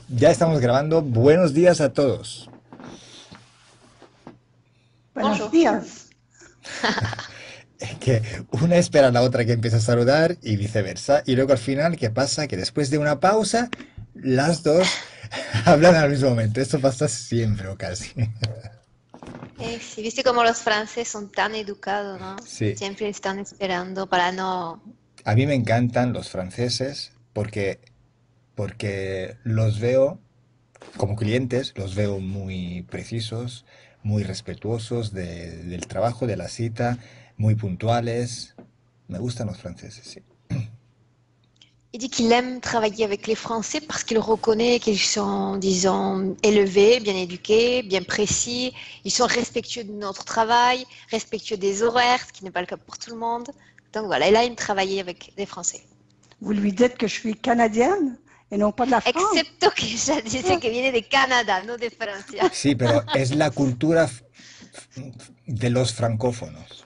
Ya estamos grabando. Buenos días a todos. Buenos Bonjour. días. Que una espera a la otra que empiece a saludar y viceversa. Y luego al final, ¿qué pasa? Que después de una pausa, las dos hablan al mismo momento. Esto pasa siempre o casi. Sí, viste cómo los franceses son tan educados, ¿no? Sí. Siempre están esperando para no... A mí me encantan los franceses porque los veo como clientes, los veo muy precisos, muy respetuosos del trabajo, de la cita, muy puntuales. Me gustan los franceses, sí. Il dit qu'il aime travailler avec les Français parce qu'il reconnaît qu'ils sont, disons, élevés, bien éduqués, bien précis. Ils sont respectueux de notre travail, respectueux des horaires, ce qui n'est pas le cas pour tout le monde. Donc voilà, il aime travailler avec des Français. Vous lui dites que je suis canadienne et non pas de la France. Excepto que ella dice que viene de Canadá, no de Francia. Sí, pero es la cultura de los francófonos.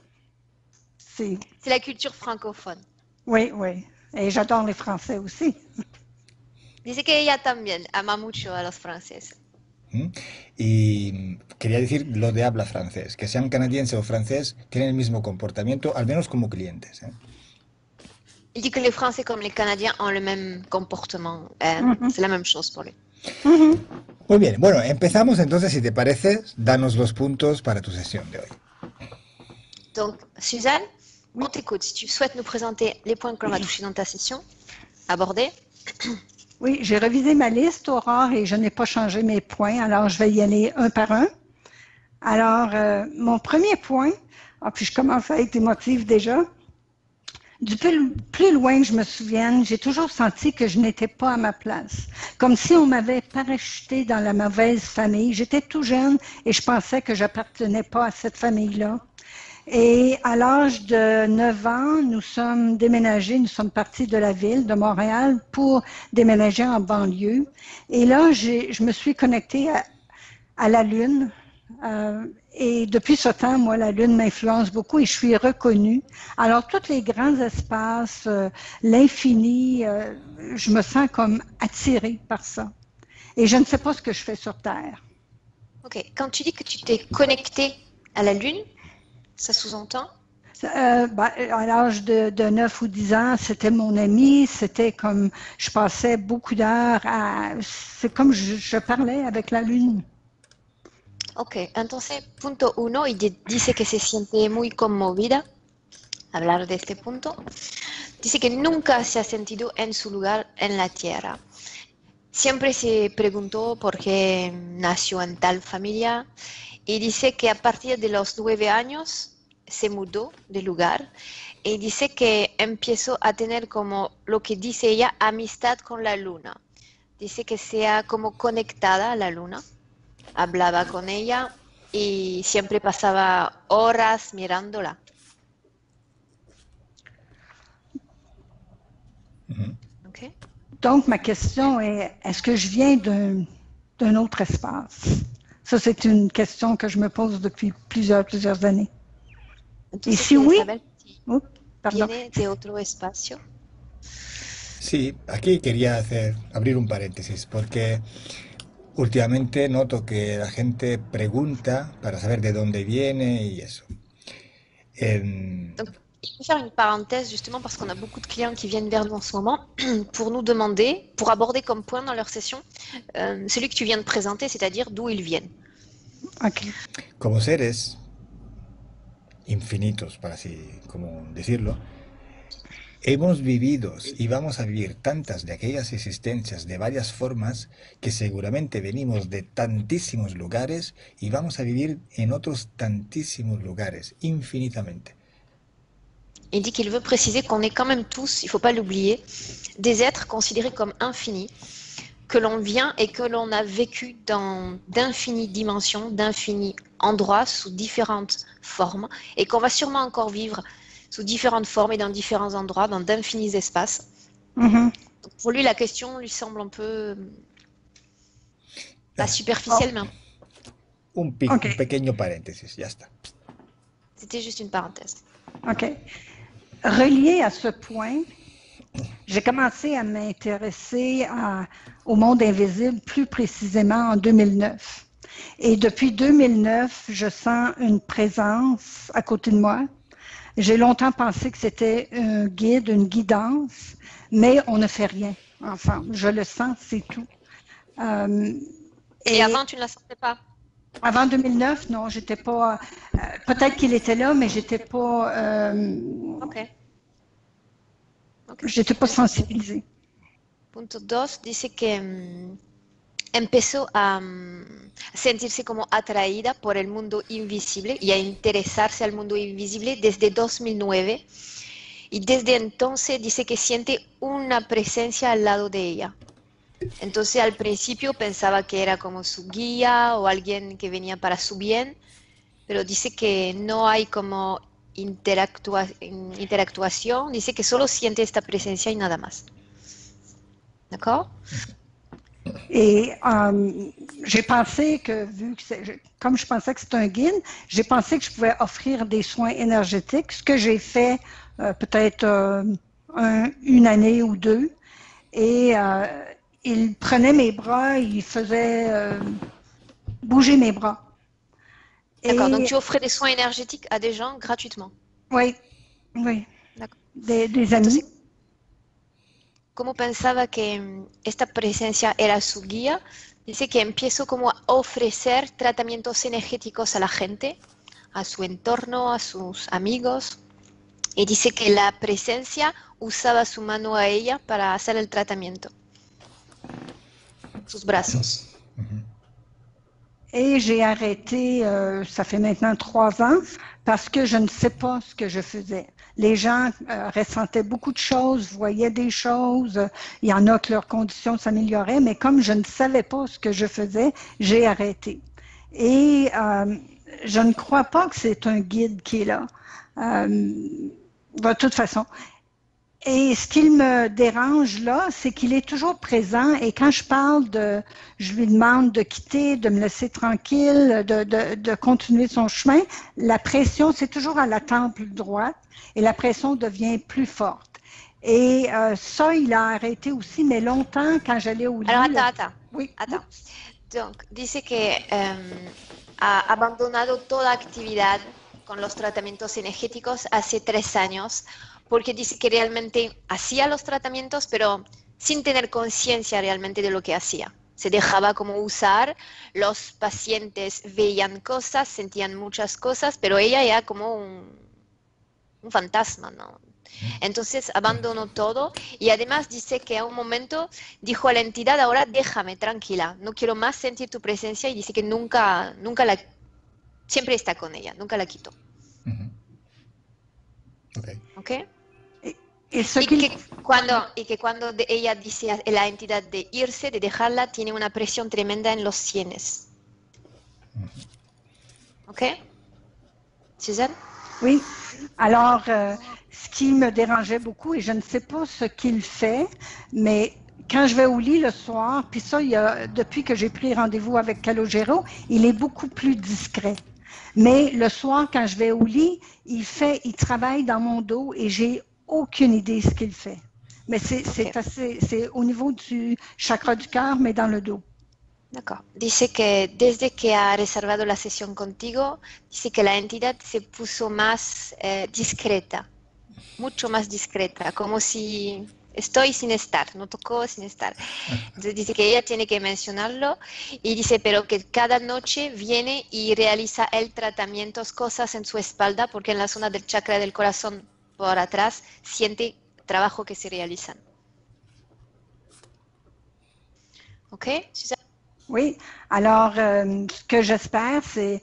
C'est, C'est la culture francophone. oui, oui. Et j'adore les Français aussi. Dice que ella también ama mucho a los franceses. ¿Mm? Y quería decir lo de habla francés, que sean canadiense o francés, tienen el mismo comportamiento, al menos como clientes, ¿eh? Il dit que les Français comme les Canadiens ont le même comportement. Mhm. C'est la même chose pour lui. Mhm. Muy bien, bueno, empezamos entonces, si te parece, danos los puntos para tu sesión de hoy. Donc, Suzanne, Oui. on t'écoute. Si tu souhaites nous présenter les points que l'on va toucher dans ta session, aborder. Oui, j'ai revisé ma liste, Aurore, et je n'ai pas changé mes points, alors je vais y aller un par un. Alors, mon premier point, puis je commence à être émotive déjà. Du plus loin que je me souvienne, j'ai toujours senti que je n'étais pas à ma place. Comme si on m'avait parachuté dans la mauvaise famille. J'étais tout jeune et je pensais que j'appartenais pas à cette famille-là. Et à l'âge de 9 ans, nous sommes déménagés, nous sommes partis de la ville de Montréal pour déménager en banlieue. Et là, je me suis connectée à la Lune. Et depuis ce temps, moi, la Lune m'influence beaucoup et je suis reconnue. Alors, tous les grands espaces, l'infini, je me sens comme attirée par ça. Et je ne sais pas ce que je fais sur Terre. Ok. Quand tu dis que tu t'es connecté à la Lune, ça sous-entend? À l'âge de 9 ou 10 ans, c'était mon ami, c'était comme, je passais beaucoup d'heures c'est comme je parlais avec la Lune. Ok. Entonces, punto uno, y dice que se siente muy conmovida hablar de este punto. Dice que nunca se ha sentido en su lugar en la Tierra. Siempre se preguntó por qué nació en tal familia y dice que a partir de los 9 años se mudó de lugar y dice que empezó a tener como lo que dice ella, amistad con la luna. Dice que sea como conectada a la luna, hablaba con ella y siempre pasaba horas mirándola. Okay. Donc, ma question est, est-ce que je viens d'un autre espace? Ça, c'est une question que je me pose depuis plusieurs années. Et Entonces si quiere oui, saber si pardon. viene de otro espacio. Sí, aquí quería abrir un paréntesis, porque últimamente noto que la gente pregunta para saber de dónde viene y eso. En- Donc, je peux faire une parenthèse justement parce qu'on a beaucoup de clients qui viennent vers nous en ce moment pour nous demander, pour aborder comme point dans leur session, celui que tu viens de présenter, c'est-à-dire d'où ils viennent. OK. Como seres infinitos, para así como decirlo, hemos vivido y vamos a vivir tantas de aquellas existencias de varias formas que seguramente venimos de tantísimos lugares y vamos a vivir en otros tantísimos lugares, infinitamente. Il dit qu'il veut préciser qu'on est quand même tous, il ne faut pas l'oublier, des êtres considérés comme infinis, que l'on vient et que l'on a vécu dans d'infinies dimensions, d'infinis endroits, sous différentes formes, et qu'on va sûrement encore vivre sous différentes formes et dans différents endroits, dans d'infinis espaces. Mhm. Donc pour lui, la question lui semble un peu pas Ah, Oh, superficielle, mais OK. un pequeño paréntesis, ya está. c'était juste une parenthèse. OK. Relié à ce point, J'ai commencé à m'intéresser au monde invisible plus précisément en 2009. Et depuis 2009, je sens une présence à côté de moi. J'ai longtemps pensé que c'était un guide, une guidance, mais on ne fait rien. Enfin, je le sens, c'est tout. Et avant, tu ne la sentais pas? Avant 2009, non, j'étais pas. Peut-être qu'il était là, mais j'étais pas. J'étais pas sensibilisée. Punto 2 dice que empezó a sentirse como atraída por el mundo invisible y a interesarse al mundo invisible desde 2009. Y desde entonces dice que siente una presencia al lado de ella. Entonces al principio pensaba que era como su guía o alguien que venía para su bien, pero dice que no hay como interactuación, dice que solo siente esta presencia y nada más. D'accord? Et j'ai pensé que, comme je pensais que c'était un guide, j'ai pensé que je pouvais offrir des soins énergétiques, ce que j'ai fait peut-être une année ou deux. Et il prenait mes bras, il faisait bouger mes bras. D'accord, donc tu offrais des soins énergétiques à des gens gratuitement? Oui, oui. Des amis. Como pensaba que esta presencia era su guía, dice que empiezo como a ofrecer tratamientos energéticos a la gente, a su entorno, a sus amigos, y dice que la presencia usaba su mano a ella para hacer el tratamiento, sus brazos. Et j'ai arrêté, ça fait maintenant 3 ans, parce que je ne sais pas ce que je faisais. Les gens ressentaient beaucoup de choses, voyaient des choses. Il y en a que leurs conditions s'amélioraient, mais comme je ne savais pas ce que je faisais, j'ai arrêté. Et je ne crois pas que c'est un guide qui est là. De toute façon. Et ce qui me dérange là, c'est qu'il est toujours présent et quand je lui demande de quitter, de me laisser tranquille, de continuer son chemin, la pression, c'est toujours à la temple droite et la pression devient plus forte. Et ça, il a arrêté aussi, mais longtemps quand j'allais au lit. Alors, attends. Oui. Attends. Donc, dice que ha abandonado toda actividad con los tratamientos energéticos hace 3 años. Porque dice que realmente hacía los tratamientos, pero sin tener conciencia realmente de lo que hacía. Se dejaba como usar, los pacientes veían cosas, sentían muchas cosas, pero ella era como un fantasma, ¿no? Entonces abandonó todo y además dice que a un momento dijo a la entidad, ahora déjame tranquila, no quiero más sentir tu presencia y dice que siempre está con ella, nunca la quitó. ¿Ok? Y que cuando ella dice a la entidad de irse, de dejarla, tiene una presión tremenda en los sienes. ¿Ok? Suzanne? Oui. Alors, ce qui me dérangeait beaucoup, et je ne sais pas ce qu'il fait, mais quand je vais au lit le soir, puis ça, depuis que j'ai pris rendez-vous avec Calogero, il est beaucoup plus discret. Mais le soir, quand je vais au lit, il travaille dans mon dos et j'ai aucune idée ce qu'il fait. Mais c'est au niveau du chakra du cœur, mais dans le dos. D'accord. Dice que desde que ha reservado la sesión contigo, dice que la entidad se puso más discreta, mucho más discreta, como si estoy sin estar, no tocó sin estar. Entonces dice que ella tiene que mencionarlo y dice, pero que cada noche viene y realiza el tratamientos, cosas en su espalda, porque en la zona del chakra del corazón por atrás siente trabajo que se realizan. ¿Ok? Oui, alors ce que j'espère, c'est,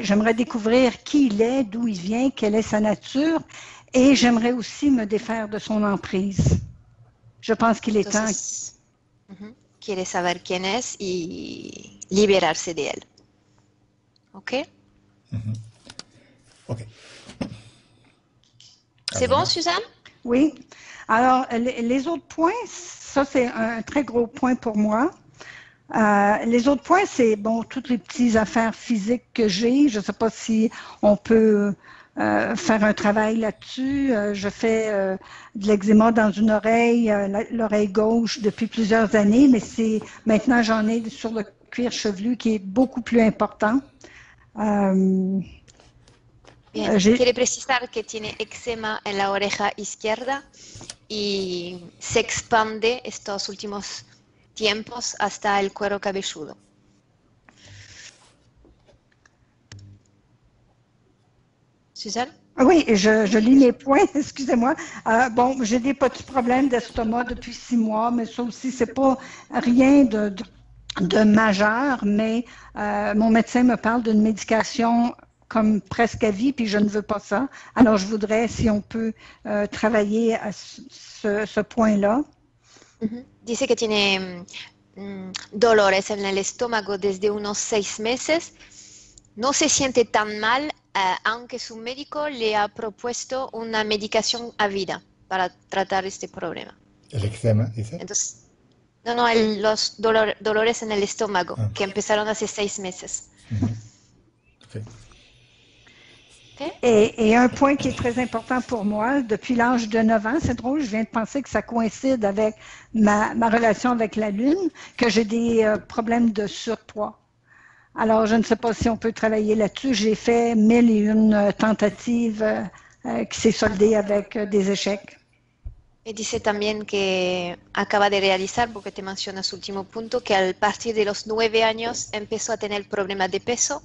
j'aimerais découvrir qui il est, d'où il vient, quelle est sa nature, et j'aimerais aussi me défaire de son emprise. Je pense qu'il est temps. Quiere saber quién es y liberarse de él. ¿Ok? Ok. C'est bon, Suzanne? Oui. Alors, les autres points, ça c'est un très gros point pour moi. Les autres points, c'est, bon, toutes les petites affaires physiques que j'ai. Je ne sais pas si on peut faire un travail là-dessus. Je fais de l'eczéma dans une oreille, l'oreille gauche, depuis plusieurs années, mais maintenant j'en ai sur le cuir chevelu qui est beaucoup plus important. Bien, quiere precisar que tiene eczema en la oreja izquierda y se expande estos últimos tiempos hasta el cuero cabelludo. Suzanne? Oui, je lis mes points, excusez-moi. Bon, j'ai des petits problèmes d'estomac depuis 6 mois, mais ça aussi, c'est pas rien de majeur, mais mon médecin me parle d'une médication comme presque à vie, puis je ne veux pas ça. Alors, je voudrais, si on peut, travailler à ce point-là. Dice que tiene dolores en el estómago desde unos 6 meses. No se siente tan mal, aunque su médico le ha propuesto una medicación a vida para tratar este problema. ¿El eczema, dice? Entonces, no, los dolores en el estómago, que empezaron hace 6 meses. Okay. Et un point qui est très important pour moi, depuis l'âge de 9 ans, c'est drôle, je viens de penser que ça coïncide avec ma relation avec la Lune, que j'ai des problèmes de surpoids. Alors, je ne sais pas si on peut travailler là-dessus. J'ai fait 1001 tentatives qui s'est soldée avec des échecs. Y dice también que acaba de realizar, porque te menciona su último punto, que a partir de los 9 años empezó a tener problemas de peso.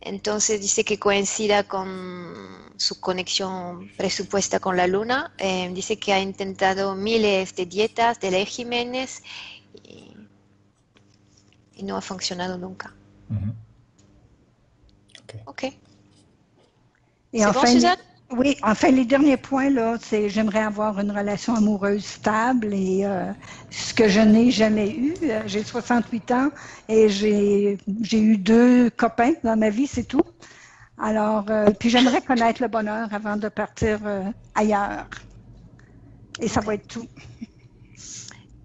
Entonces dice que coincida con su conexión presupuesta con la luna. Dice que ha intentado miles de dietas, de regímenes y no ha funcionado nunca. Ok. Et enfin, bon, Suzanne? Oui, enfin, les derniers points, là, c'est j'aimerais avoir une relation amoureuse stable et ce que je n'ai jamais eu. J'ai 68 ans et j'ai eu 2 copains dans ma vie, c'est tout. Alors, puis j'aimerais connaître le bonheur avant de partir ailleurs. Et ça va être tout.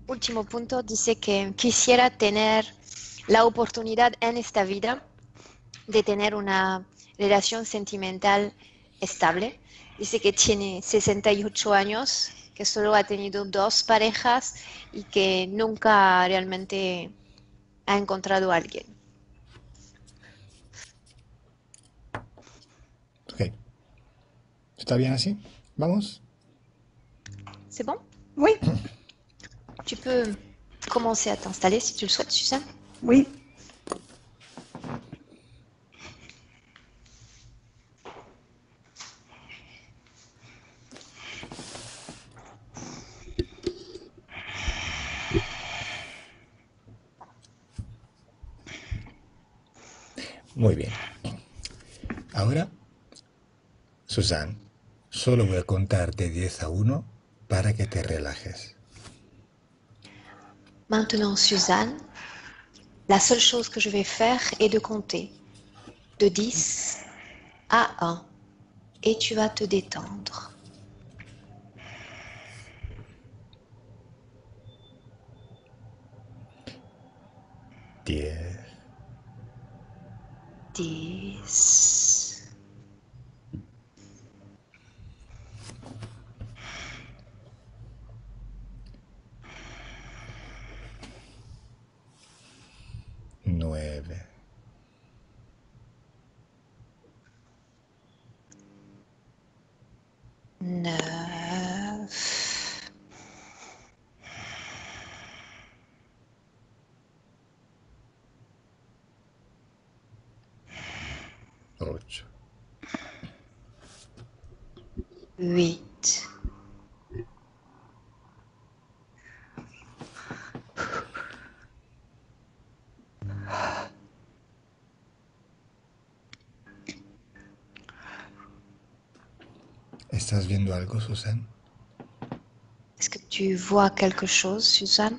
Último punto, dice que quisiera tener la oportunidad en esta vida de tener una relación sentimental estable. Dice que tiene 68 años, que solo ha tenido 2 parejas y que nunca realmente ha encontrado a alguien. Ok. ¿Está bien así? ¿Vamos? C'est bon? Oui. Tu peux commencer à t'installer si tu le souhaites, Suzanne. Oui. Muy bien. Ahora, Suzanne, solo voy a contar de 10 a 1 para que te relajes. Maintenant, Suzanne, la seule chose que je vais faire est de compter de 10 à 1 et tu vas te détendre. 10. 10. 9. 9. 8. 8. ¿Estás viendo algo, Suzanne? Est-ce que tu vois quelque chose, Suzanne?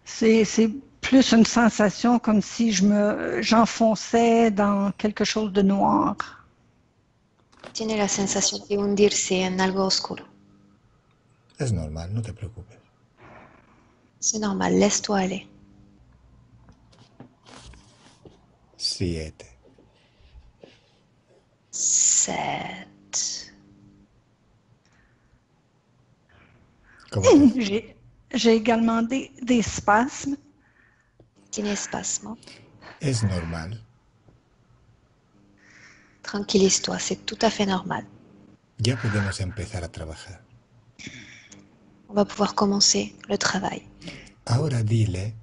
C'est plus une sensation comme si j'enfonçais dans quelque chose de noir. Tiene la sensación de hundirse en algo oscuro. Es normal, no te preocupes. C'est normal, laisse-toi aller. 7. 7. ¿Cómo te... J'ai également des spasmes. Tiene espasmo. Es normal. Tranquillise-toi, c'est tout à fait normal. Ya podemos empezar a trabajar. On va pouvoir commencer le travail. Ahora dile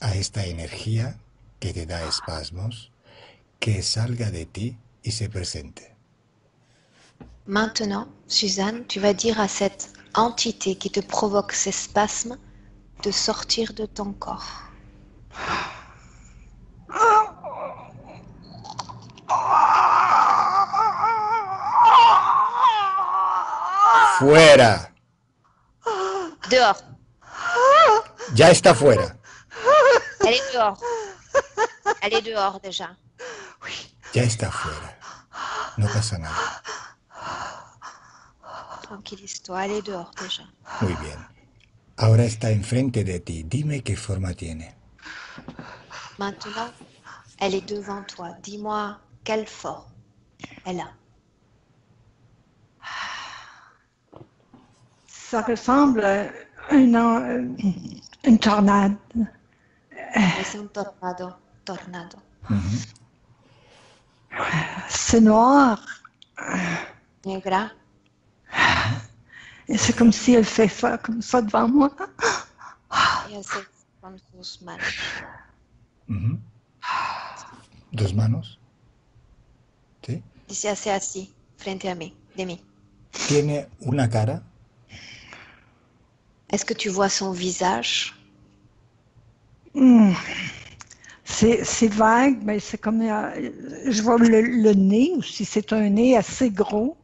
a esta energía que te da espasmos que salga de ti y se presente. Maintenant, Suzanne, tu vas dire à cette entité qui te provoque ces spasmes de sortir de ton corps. ¡Fuera! Dehors. Ya está fuera. Elle est dehors. Elle est dehors déjà. Ya está fuera. No pasa nada. Tranquillise-toi, elle est dehors déjà. Muy bien. Ahora está enfrente de ti. Dime qué forma tiene. Maintenant, elle est devant toi. Dis-moi quelle forme elle a. Ça ressemble à une tornade. C'est un tornado. Tornado. C'est noir. Negra. Et c'est comme si elle fait ça, comme ça devant moi. Y hace con sus manos. Ujú. Dos manos. ¿Sí? Y se hace así, frente a mí, de mí. Tiene una cara. Est-ce que tu vois son visage? C'est vague, mais c'est comme... je vois le nez aussi, c'est un nez assez gros.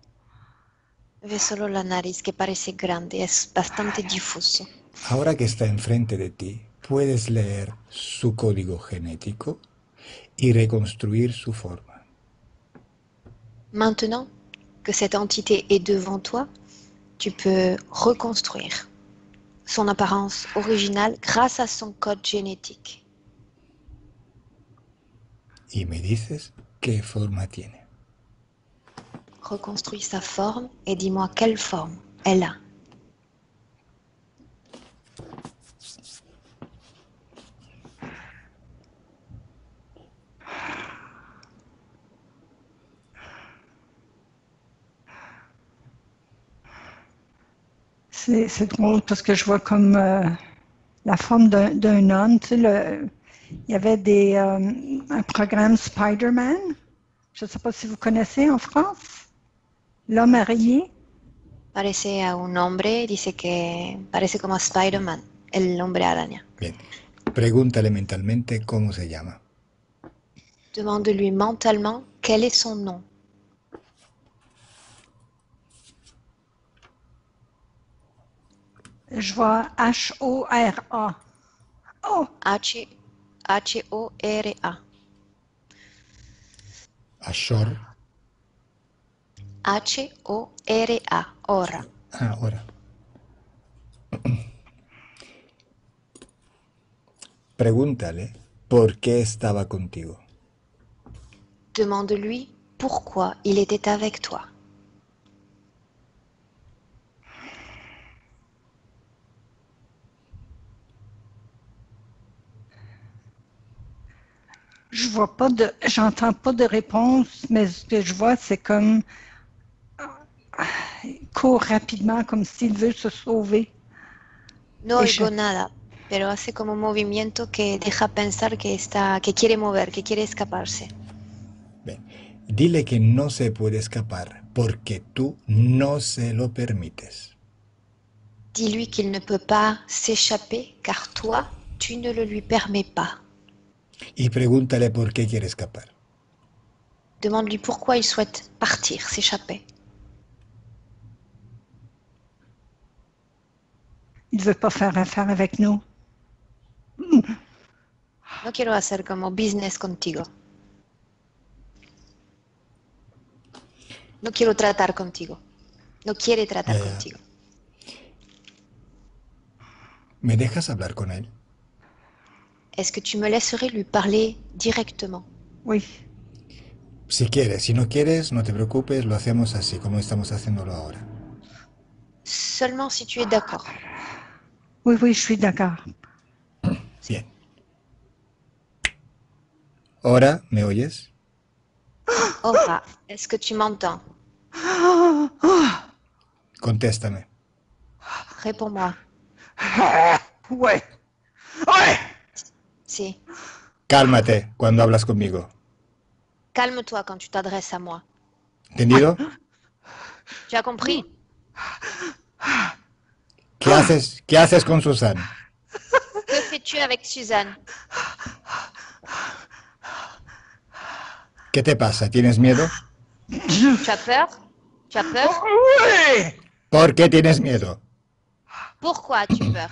Ve solo la nariz que parece grande, es bastante difuso. Ahora que está enfrente de ti, puedes leer su código genético y reconstruir su forma. Maintenant que cette entité est devant toi, tu peux reconstruire son apparence originale grâce à son code génétique. Y me dices qué forma tiene. Reconstruis sa forme et dis-moi quelle forme elle a. C'est drôle parce que je vois comme la forme d'un homme. Tu sais, il y avait un programme Spider-Man. Je ne sais pas si vous connaissez en France. L'homme araignée. Parece a un hombre, dice que parece como a Spider-Man, el hombre araña. Bien. Pregúntale mentalmente cómo se llama. Demande-lui mentalement quel est son nom. Je vois H-O-R-A. Oh! H-O-R-A. Ashor. H-O-R-A. Ora. Ah, ahora. Pregúntale por qué estaba contigo. Demande-lui pourquoi il était avec toi. J'entends pas de réponse, mais ce que je vois, c'est comme il court rapidement, comme s'il veut se sauver. No oigo nada, pero hace como un movimiento que deja pensar que quiere mover, que quiere escaparse. Bien. Dile que no se puede escapar porque tú no se lo permites. Dis-lui qu'il ne peut pas s'échapper car toi, tu ne le lui permets pas. Y pregúntale por qué quiere escapar. Demande-lui pourquoi il souhaite partir, s'échapper. Il ne veut pas faire affaire avec nous. No quiero hacer como business contigo. No quiero tratar contigo. No quiere tratar contigo. ¿Me dejas hablar con él? Est-ce que tu me laisserais lui parler directement? Oui. Si quieres, si no quieres, no te preocupes, lo hacemos así como estamos haciéndolo ahora. Seulement si tu es d'accord. Oui, oui, je suis d'accord. Bien. Ahora, ¿me oyes? Aura, est-ce que tu m'entends? Contéstame. Réponds-moi. Ouais. Ouais. Si. Cálmate cuando hablas conmigo. Calme-toi quand tu t'adresses à moi. ¿Entendido? Tu as compris? ¿Qué haces con Susan? Que fais-tu avec Suzanne? ¿Qué te pasa? ¿Tienes miedo? Tu as peur? Tu as peur? Ouais. ¿Por qué tienes miedo? Pourquoi as-tu peur?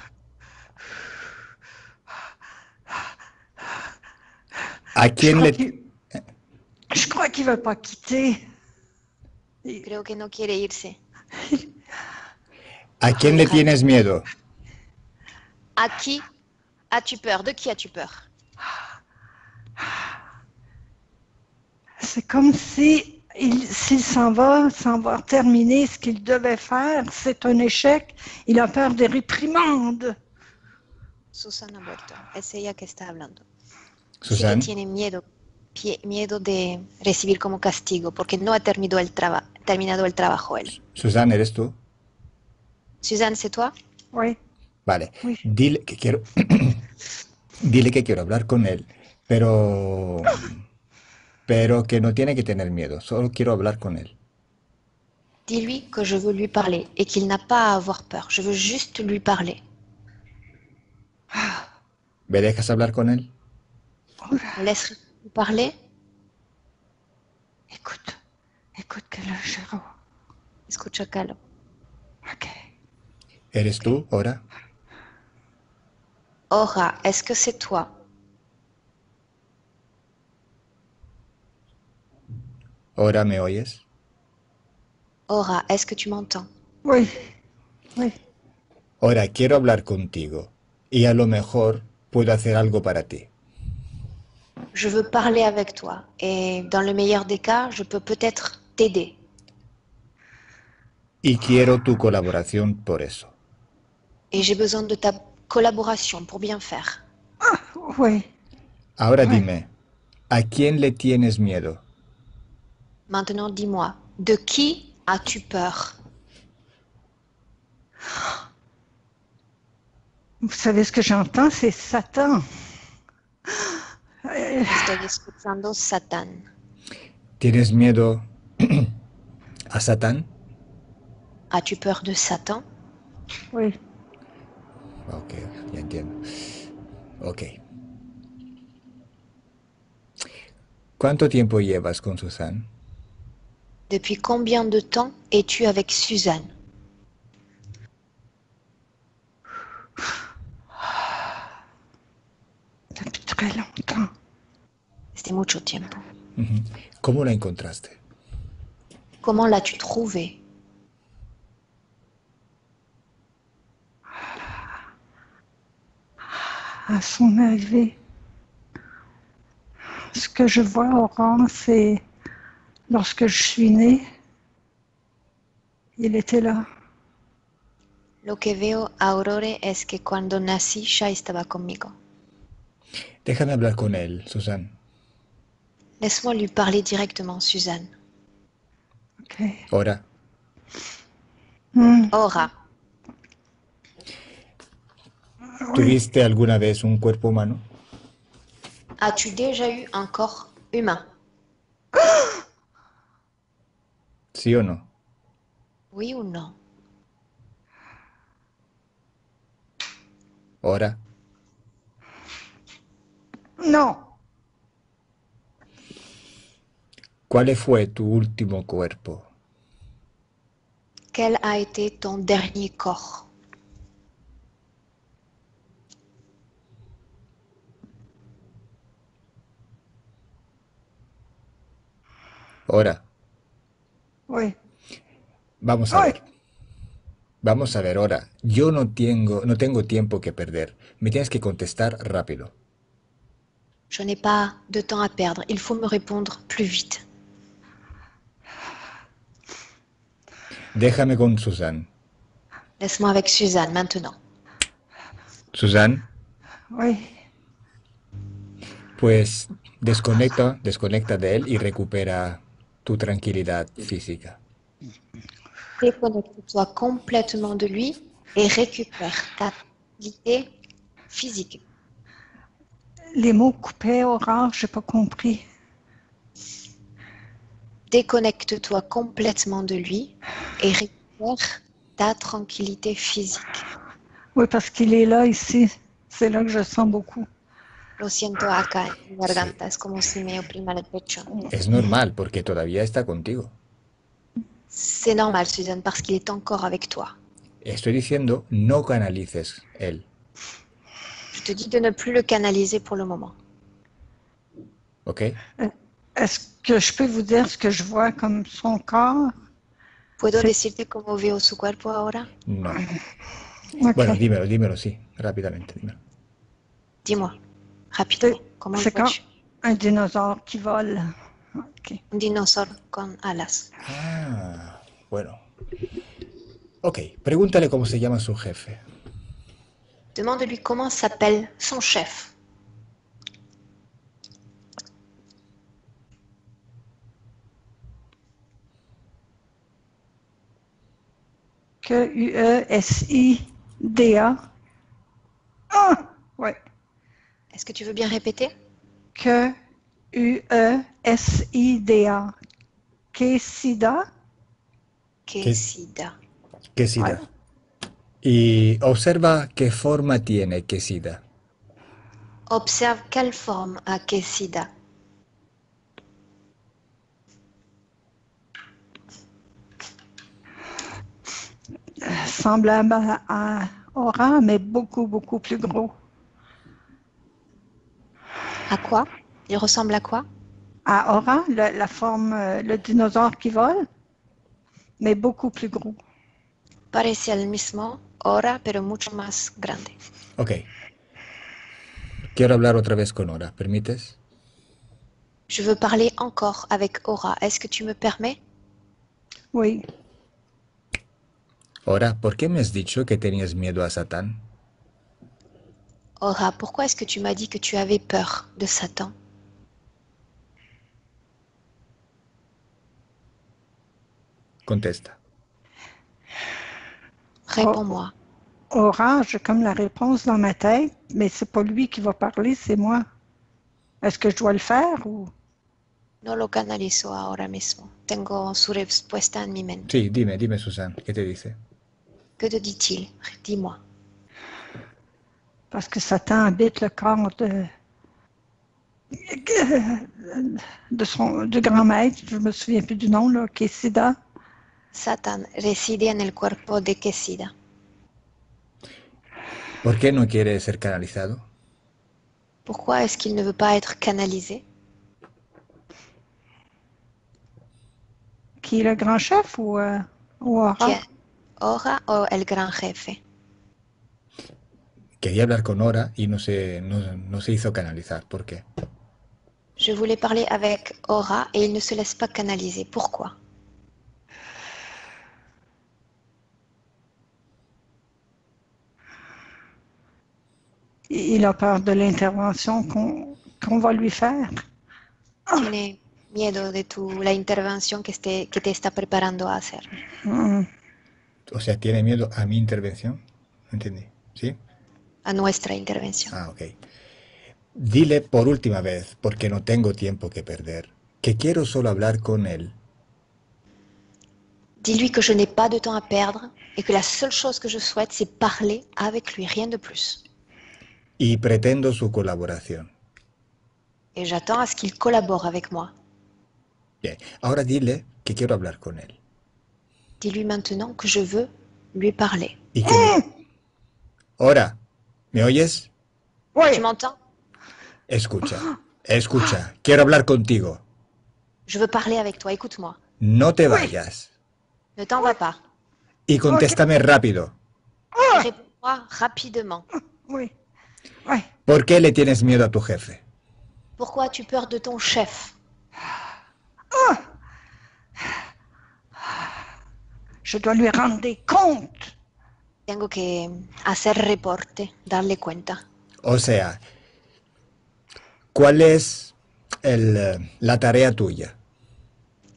¿A quién le... Je crois qu'il ne veut pas quitter. Creo que no quiere irse. ¿A quién le tienes miedo? À qui as-tu peur? De qui as-tu peur? C'est comme si s'il s'en va terminer ce qu'il devait faire, c'est un échec. Il a peur des réprimandes. Susana ha vuelto. Es ella que está hablando. Sí que Susan, tiene miedo de recibir como castigo porque no ha terminado el trabajo él. Susan, ¿eres tú? Suzanne, c'est toi? Oui, Vale. oui. Dile que quiero... Dile que quiero hablar con él, pero que no tiene que tener miedo. Solo quiero hablar con él. Dis-lui que je veux lui parler et qu'il n'a pas à avoir peur. Je veux juste lui parler. ¿Me dejas hablar con él? Laisse-lui parler. Écoute que le Géraud. Escucha, Calo. OK. ¿Eres tú, ahora? Aura, est-ce que c'est toi? ¿Ahora me oyes? Aura, est-ce que tu m'entends? Oui, oui. Ahora quiero hablar contigo y a lo mejor puedo hacer algo para ti. Je veux parler avec toi et dans le meilleur des cas, je peux peut-être t'aider. Y quiero tu colaboración por eso. Et j'ai besoin de ta collaboration pour bien faire. Oui. Ahora Ouais. dime, ¿a quién le tienes miedo? Maintenant, dis-moi, de qui as-tu peur? Vous savez ce que j'entends, c'est Satan. Estoy escuchando Satán. ¿Tienes miedo a Satán? As-tu peur de Satan? Oui. Ok, ya entiendo. Ok. ¿Cuánto tiempo llevas con Susan? Depuis combien de temps es-tu avec Suzanne? Depuis très longtemps. C'était mucho tiempo. Ujú. ¿Cómo la encontraste? Comment l'as-tu trouvée? À son arrivée. Ce que je vois, Oran, c'est lorsque je suis née, il était là. Lo que veo a Aurore es que cuando nací ya estaba conmigo. Déjame hablar con él, Susan. Laisse-moi lui parler directement, Suzanne. OK. Ahora, Aura, Oui. ¿tuviste alguna vez un cuerpo humano? as-tu déjà eu un corps humain? ¿Sí o no? Oui ou non? Ahora, Non. ¿cuál fue tu último cuerpo? Quel a été ton dernier corps? Ahora, Oui. vamos a Ay. ver. Vamos a ver, ahora. Yo no tengo tiempo que perder. Me tienes que contestar rápido. Je n'ai pas de temps à perdre. Il faut me répondre plus vite. Déjame con Suzanne. Laisse-moi avec Suzanne maintenant. Suzanne, Oui. pues desconecta de él y recupera tu tranquilidad física. Déconnecte-toi complètement de lui et récupère ta tranquillité physique. Les mots coupés, Aurore, j'ai pas compris. Déconnecte-toi complètement de lui et récupère ta tranquillité physique. Oui, parce qu'il est là, ici. C'est là que je sens beaucoup. Lo siento acá en mi garganta, es como si me oprima el pecho. Es normal porque todavía está contigo. C'est normal, Suzanne, parce qu'il est encore avec toi. Estoy diciendo, no canalices él. Je te dis de ne plus le canaliser pour le moment. ¿Ok? Est-ce que je peux vous dire ce que je vois comme son corps? ¿Puedo Sí. decirte cómo veo su cuerpo ahora? No. Ok. Bueno, dímelo, sí, rápidamente, dímelo. Dis-moi, rapidement, comment le C'est comme vois-tu? un dinosaure qui vole. Ok. Un dinosaure con alas. Ah, bueno. Ok, pregúntale cómo se llama su jefe. Demande-lui comment s'appelle son chef. Q-U-E-S-I-D-A. Ah! Ouais. Est-ce que tu veux bien répéter? Q-U-E-S-I-D-A. Quesida. Quesida. Quesida. Y observa qué forma tiene Quesida. Observe quelle forme a Quesida. Semblable à Aura, mais beaucoup, beaucoup plus gros. À quoi? Il ressemble à quoi? À Aura, la forme, le dinosaure qui vole, mais beaucoup plus gros. Parece el mismo Ora, pero mucho más grande. Ok. Quiero hablar otra vez con Ora, ¿permites? Je veux parler encore avec Ora. Est-ce que tu me permets? Oui. Ora, ¿por qué me has dicho que tenías miedo a Satán? Ora, pourquoi est-ce que tu m'as dit que tu avais peur de Satan? Contesta. Réponds-moi. Aura, j'ai comme la réponse dans ma tête, mais c'est pas lui qui va parler, c'est moi. Est-ce que je dois le faire ou... No lo canalizo ahora mismo. Tengo su respuesta en mi mente. Sí, dime, Susan, ¿qué te dice? Que te dit-il? Dis-moi. Parce que Satan habite le corps du grand maître, je me souviens plus du nom, là, Quesida. Satan reside en el cuerpo de Quesida. ¿Por qué no quiere ser canalizado? Pourquoi est-ce qu'il ne veut pas être canalisé? Qui est le grand chef ou Aura? Qui est Ora o el gran jefe? Quería hablar con Ora y no se hizo canalizar. ¿Por qué? Je voulais parler avec Ora et il ne se laisse pas canaliser. Pourquoi? Il a peur de l'intervention qu'on va lui faire. Tiene miedo de la intervención que te está preparando a hacer. O sea, ¿tiene miedo a mi intervención? No entendí. ¿Sí? A nuestra intervención. Ah, ok. Dile por última vez, porque no tengo tiempo que perder, que quiero solo hablar con él. Dis-lui que je n'ai pas de temps à perdre et que la seule chose que je souhaite, c'est parler avec lui, rien de plus. Y pretendo su colaboración. Et j'attends à ce qu'il collabore avec moi. Bien. Ahora dile que quiero hablar con él. Dis-lui maintenant que je veux lui parler. Y que Ora, ¿me oyes? Oui. Tu m'entends? Escucha. Quiero hablar contigo. Je veux parler avec toi, écoute-moi. No te vayas. Ne t'en vas pas. Y contéstame rápido. Réponds-moi rapidement. Oui. Oui. ¿Por qué le tienes miedo a tu jefe? Pourquoi as-tu peur de ton chef? Je dois lui rendre des comptes. Tengo que hacer reporte, darle cuenta. O sea, ¿cuál es la tarea tuya?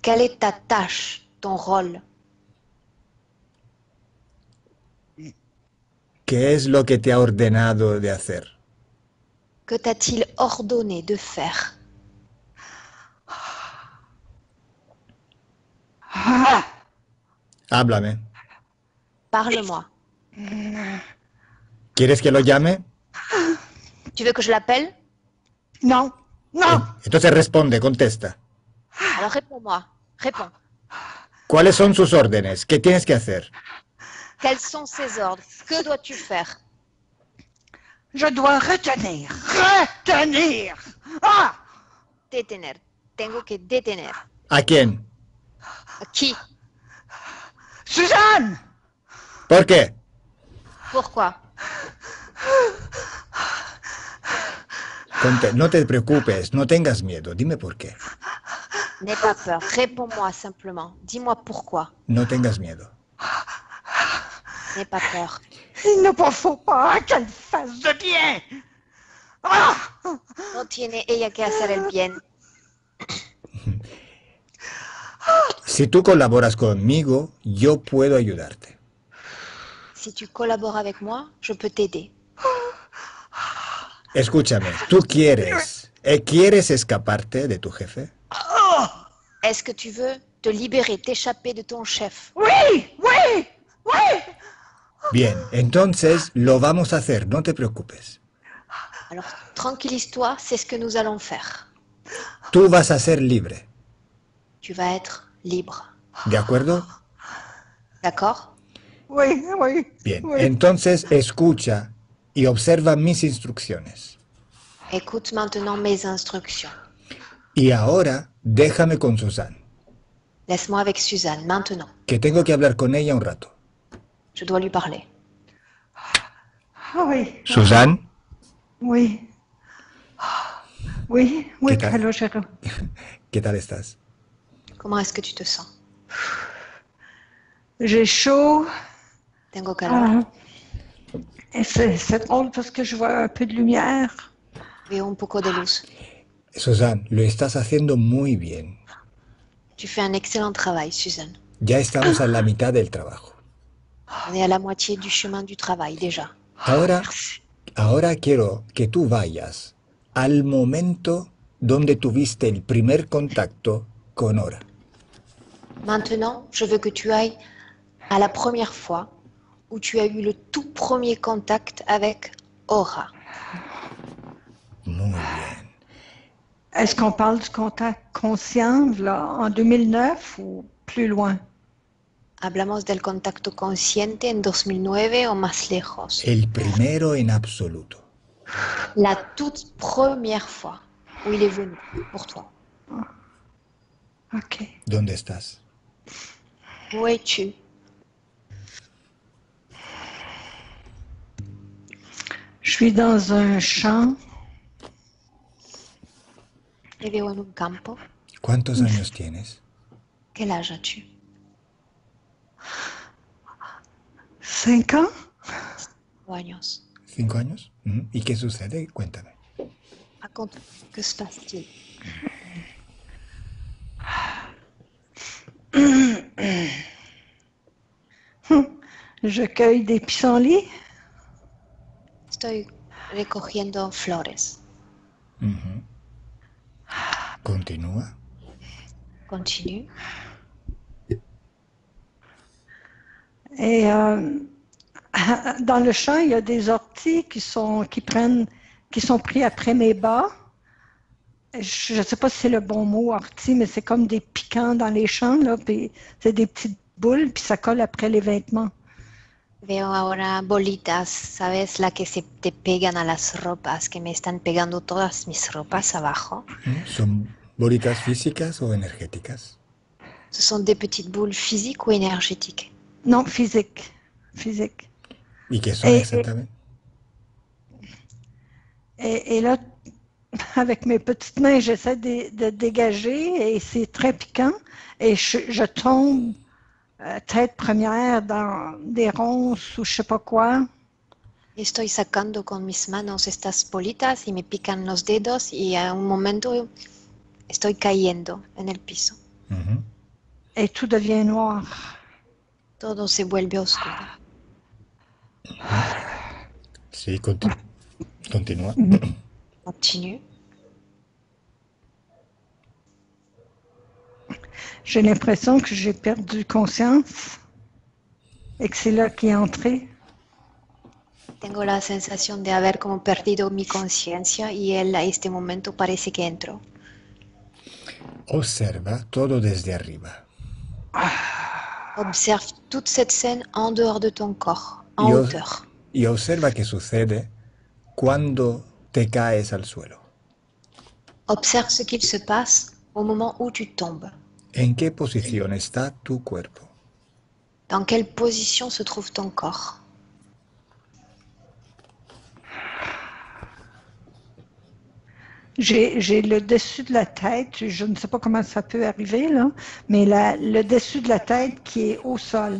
Quelle est ta tâche, ton rôle? ¿Qué es lo que te ha ordenado de hacer? Que t'a-t-il ordonné de faire? Ah! Háblame. Parle-moi. ¿Quieres que lo llame? Tu veux que je l'appelle? Non, non. Entonces responde, contesta. Alors réponds-moi. Réponds. ¿Cuáles son sus órdenes? ¿Qué tienes que hacer? Quels sont ses ordres? Que dois-tu faire? Je dois retenir. Retenir. Ah! Détener. Tengo que detener. ¿A quién? ¿A qui? Suzanne! ¿Por qué? Pourquoi? No te preocupes, no tengas miedo. Dime por qué. N'aie pas peur. Réponds-moi simplement. Dis-moi pourquoi. No tengas miedo. N'aie pas peur. Il ne faut pas qu'elle fasse de bien. Ah! No tiene ella que hacer el bien. Si tú colaboras conmigo, yo puedo ayudarte. Si tu collabores avec moi, je peux t'aider. Escúchame, ¿tú quieres escaparte de tu jefe? Est-ce que tu veux te libérer, t'échapper de ton chef? Oui, oui, oui. Bien, entonces lo vamos a hacer, no te preocupes. Alors, tranquillise-toi, c'est ce que nous allons faire. Tú vas a ser libre, Tu vas être libre. ¿de acuerdo? D'accord? Oui, oui. Bien, Oui. entonces escucha y observa mis instrucciones. Écoute maintenant mes instructions. Y ahora déjame con Susan, Laisse-moi avec Suzanne, maintenant. que tengo que hablar con ella un rato. Je dois lui parler. Ah oui, Susan, oui. Oui, oui, ¿Qué tal? allô, Jérôme. ¿qué tal estás? Comment est-ce que tu te sens? J'ai chaud. Tengo calor. Ah. Et c'est drôle parce que je vois un peu de lumière. Veo un poco de luz. Susan, lo estás haciendo muy bien. Tu fais un excellent travail, Suzanne. Ya estamos a la mitad del trabajo. On est à la moitié du chemin du travail déjà. Ahora quiero que tú vayas al momento donde tuviste el primer contacto con Ora. Maintenant, je veux que tu ailles à la première fois où tu as eu le tout premier contact avec Aura. Muy bien. Est-ce qu'on parle du contact conscient là, en 2009 ou plus loin? Hablamos del contacto consciente en 2009 o más lejos. El primero en absoluto. La toute première fois où il est venu pour toi. OK. ¿Dónde estás? Où es-tu? Je suis dans un champ. Te veo en un campo. ¿Cuántos años tienes? Quel âge as-tu? 5 ans? 5 años. 5 años. ¿Y qué sucede? Cuéntame. Raconte, que se passe-t-il? Je cueille des pissenlits. Estoy recogiendo flores. Continúa. Continue. Et dans le champ, il y a des orties qui sont pris après mes bas. Je ne sais pas si c'est le bon mot, ortie, mais c'est comme des piquants dans les champs, là, puis c'est des petites boules, puis ça colle après les vêtements. Veo ahora bolitas, ¿sabes? La que se te pegan a las ropas, que me están pegando todas mis ropas abajo. ¿Son bolitas físicas o energéticas? Ce sont des petites boules physiques ou énergétiques? Non, physique. Physique. ¿Y qué son exactamente? Et là, avec mes petites mains, j'essaie de dégager et c'est très piquant. Et je tombe tête première dans des ronces ou je sais pas quoi. Estoy sacando con mis manos estas bolitas y me pican los dedos y a un momento estoy cayendo en el piso. Ujú. Et tout devient noir. Todo se vuelve oscuro. Sí, continúa. Continue. J'ai l'impression que j'ai perdu conscience et que c'est là qui est entré. Tengo la sensación de haber como perdido mi conciencia y él a este momento parece que entró. Observa todo desde arriba. Observe toute cette scène en dehors de ton corps, en Y, hauteur. y observa qué sucede cuando te caes al suelo. Observe ce qu'il se passe au moment où tu tombes. ¿En qué posición está tu cuerpo? Dans quelle position se trouve ton corps? J'ai le dessus de la tête, je ne sais pas comment ça peut arriver, là, mais le dessus de la tête qui est au sol.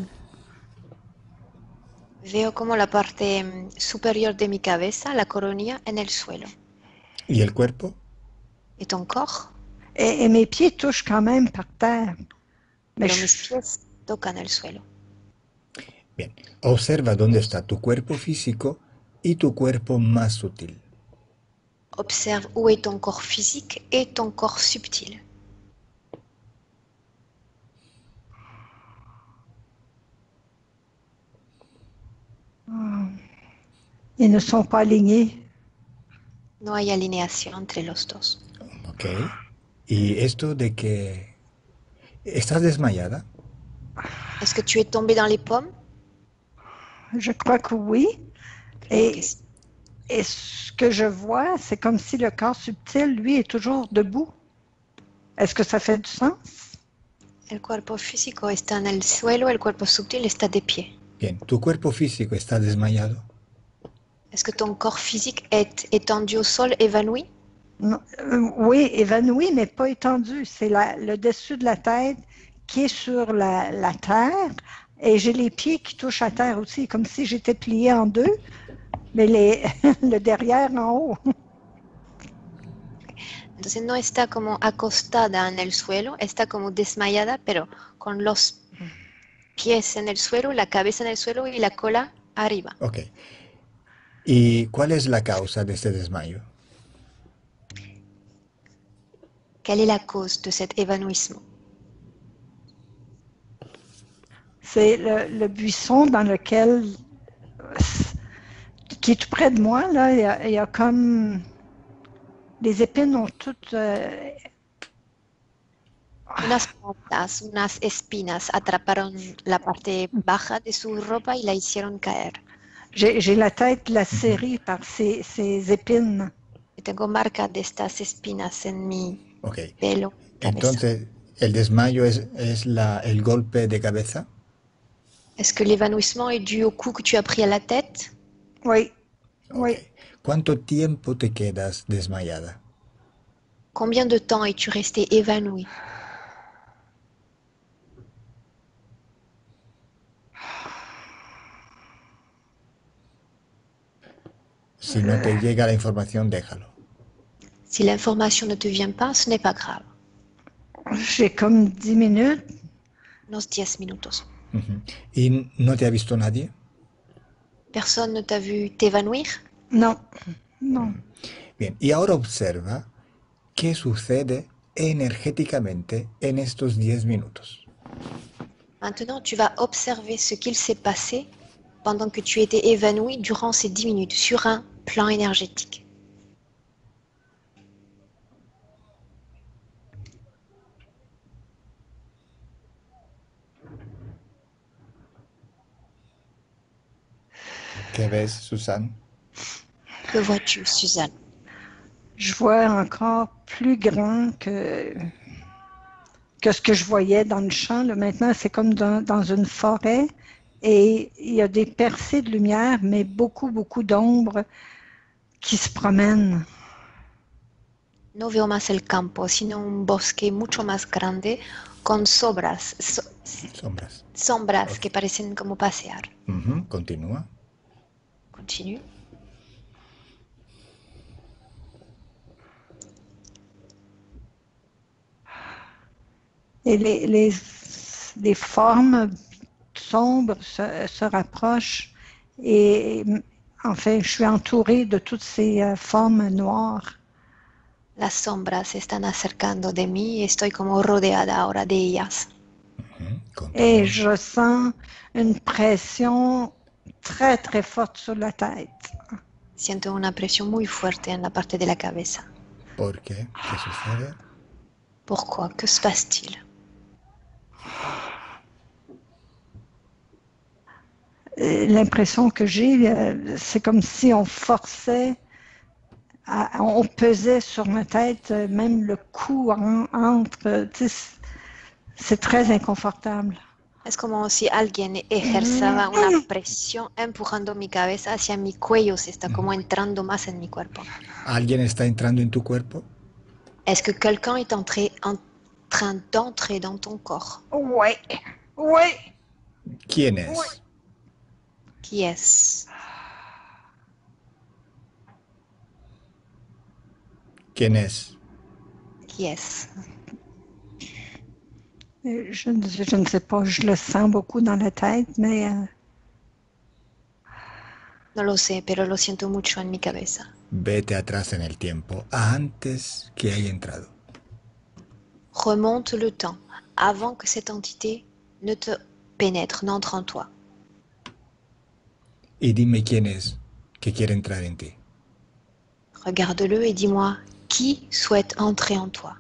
Veo como la parte superior de mi cabeza, la coronilla, en el suelo. ¿Y el cuerpo? Et ton corps? Et mes pieds touchent quand même par terre. Mais Pero mis pies tocan el suelo. Bien, observa dónde está tu cuerpo físico y tu cuerpo más sutil. Observe où est ton corps physique et ton corps subtil. ils ne sont pas alignés. No hay alineación entre los dos. Ok. ¿Y esto de que estás desmayada? Est-ce que tu es tombé dans les pommes? Je crois que oui. Creo que sí. Et ce que je vois, c'est comme si le corps subtil, lui, est toujours debout. Est-ce que ça fait du sens? El cuerpo físico está en el suelo, el cuerpo sutil está de pie. Bien, ¿tu cuerpo físico está desmayado? Est-ce que ton corps physique est étendu au sol, évanoui? Non, oui, évanoui, mais pas étendu. C'est le dessus de la tête qui est sur la terre. Et j'ai les pieds qui touchent à terre aussi, comme si j'étais pliée en deux, mais le derrière en haut. Entonces no está como acostada en el suelo, está como desmayada, pero con los pies en el suelo, la cabeza en el suelo y la cola arriba. Ok. ¿Y cuál es la causa de este desmayo? Quelle est la cause de cet évanouissement? C'est le buisson dans lequel, qui est tout près de moi, là, il y a comme, les épines ont toutes... Unas plantas, unas espinas atraparon la parte baja de su ropa y la hicieron caer. J'ai la tête lacérée par ces épines. Y tengo marca de estas espinas en mi Ok. pelo, cabeza. Entonces, ¿el desmayo es el golpe de cabeza? Est-ce que l'évanouissement est dû au coup que tu as pris à la tête? Oui, Ok. oui. ¿Cuánto tiempo te quedas desmayada? Combien de temps es-tu resté évanoui? Si no te llega la información, déjalo. Si l'information ne te vient pas, ce n'est pas grave. J'ai comme 10 minutes. Unos 10 minutos. Ujú. ¿Y no te ha visto nadie? Personne ne t'a vu t'évanouir? Non, non. Bien, y ahora observa qué sucede energéticamente en estos 10 minutos. Maintenant, tu vas observer ce qu'il s'est passé pendant que tu étais évanoui durant ces 10 minutes sur un plan énergétique. ¿Qué ves, Susan? Que vois-tu, Suzanne? Je vois encore plus grand que ce que je voyais dans le champ. Là, maintenant, c'est comme dans une forêt et il y a des percées de lumière, mais beaucoup, beaucoup d'ombres qui se promènent. No veo más el campo, sino un bosque mucho más grande con sombras, Sombras. sombras que parecen como pasear. Continúa. Continue. Et les formes sombres se rapprochent et enfin, je suis entourée de toutes ces formes noires. Las sombras se están acercando de mí y estoy como rodeada ahora de ellas. Continúa. Et je sens une pression très, très forte sur la tête. Siento una presión muy fuerte en la parte de la cabeza. ¿Por qué? ¿Qué sucede? Pourquoi? Que se passe-t-il? L'impression que j'ai, c'est comme si on forçait, on pesait sur ma tête, même le cou entre, c'est très inconfortable. Es como si alguien ejerzaba una presión empujando mi cabeza hacia mi cuello, se está como entrando más en mi cuerpo. ¿Alguien está entrando en tu cuerpo? Est-ce que quelqu'un est en train d'entrer dans ton corps? Oui, oui. ¿Quién es? Qui est-ce? ¿Quién es? Qui est-ce? Je ne sais pas, je le sens beaucoup dans la tête, mais No lo sé, pero lo siento mucho en mi cabeza. Vete atrás en el tiempo, antes que haya entrado. Remonte le temps avant que cette entité ne te pénètre, n'entre en toi. Y dime quién es que quiere entrar en ti. Regarde-le et dis-moi qui souhaite entrer en toi.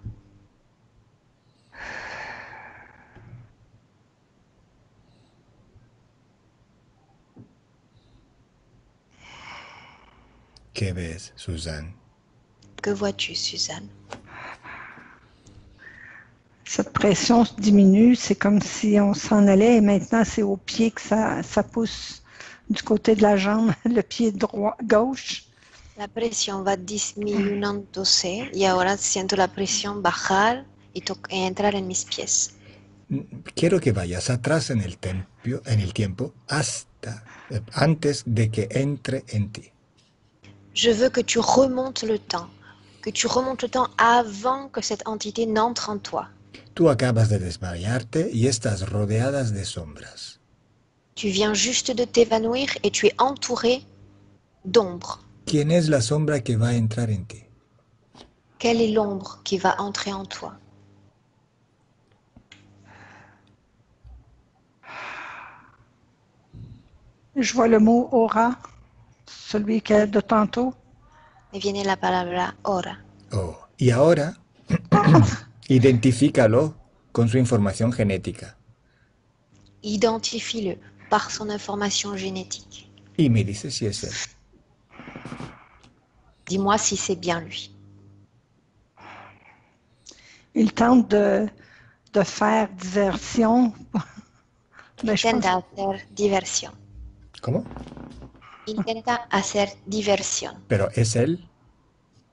¿Qué ves, Suzanne? Que vois-tu, Suzanne? cette pression diminue. C'est comme si on s'en allait et maintenant c'est au pied que ça pousse du côté de la jambe, le pied droit, gauche. La presión va disminuyéndose y ahora siento la presión bajar y entrar en mis pies. Quiero que vayas atrás en el tiempo hasta antes de que entre en ti. Je veux que tu remontes le temps avant que cette entité n'entre en toi. Tú acabas de desmayarte y estás rodeadas de sombras. Tu viens juste de t'évanouir et tu es entouré d'ombre. ¿Quién es la sombra que va a entrar en ti? Quelle est l'ombre qui va entrer en toi? Je vois le mot aura, celui de tantôt. Me viene la palabra hora. Oh, y ahora identifícalo con su información genética. Identifie-le par son information génétique. Y me dices si es él. Dis-moi si c'est bien lui. Il tente de faire diversion. Intenta hacer diversión. ¿Cómo? Intenta hacer diversión. ¿Pero es él?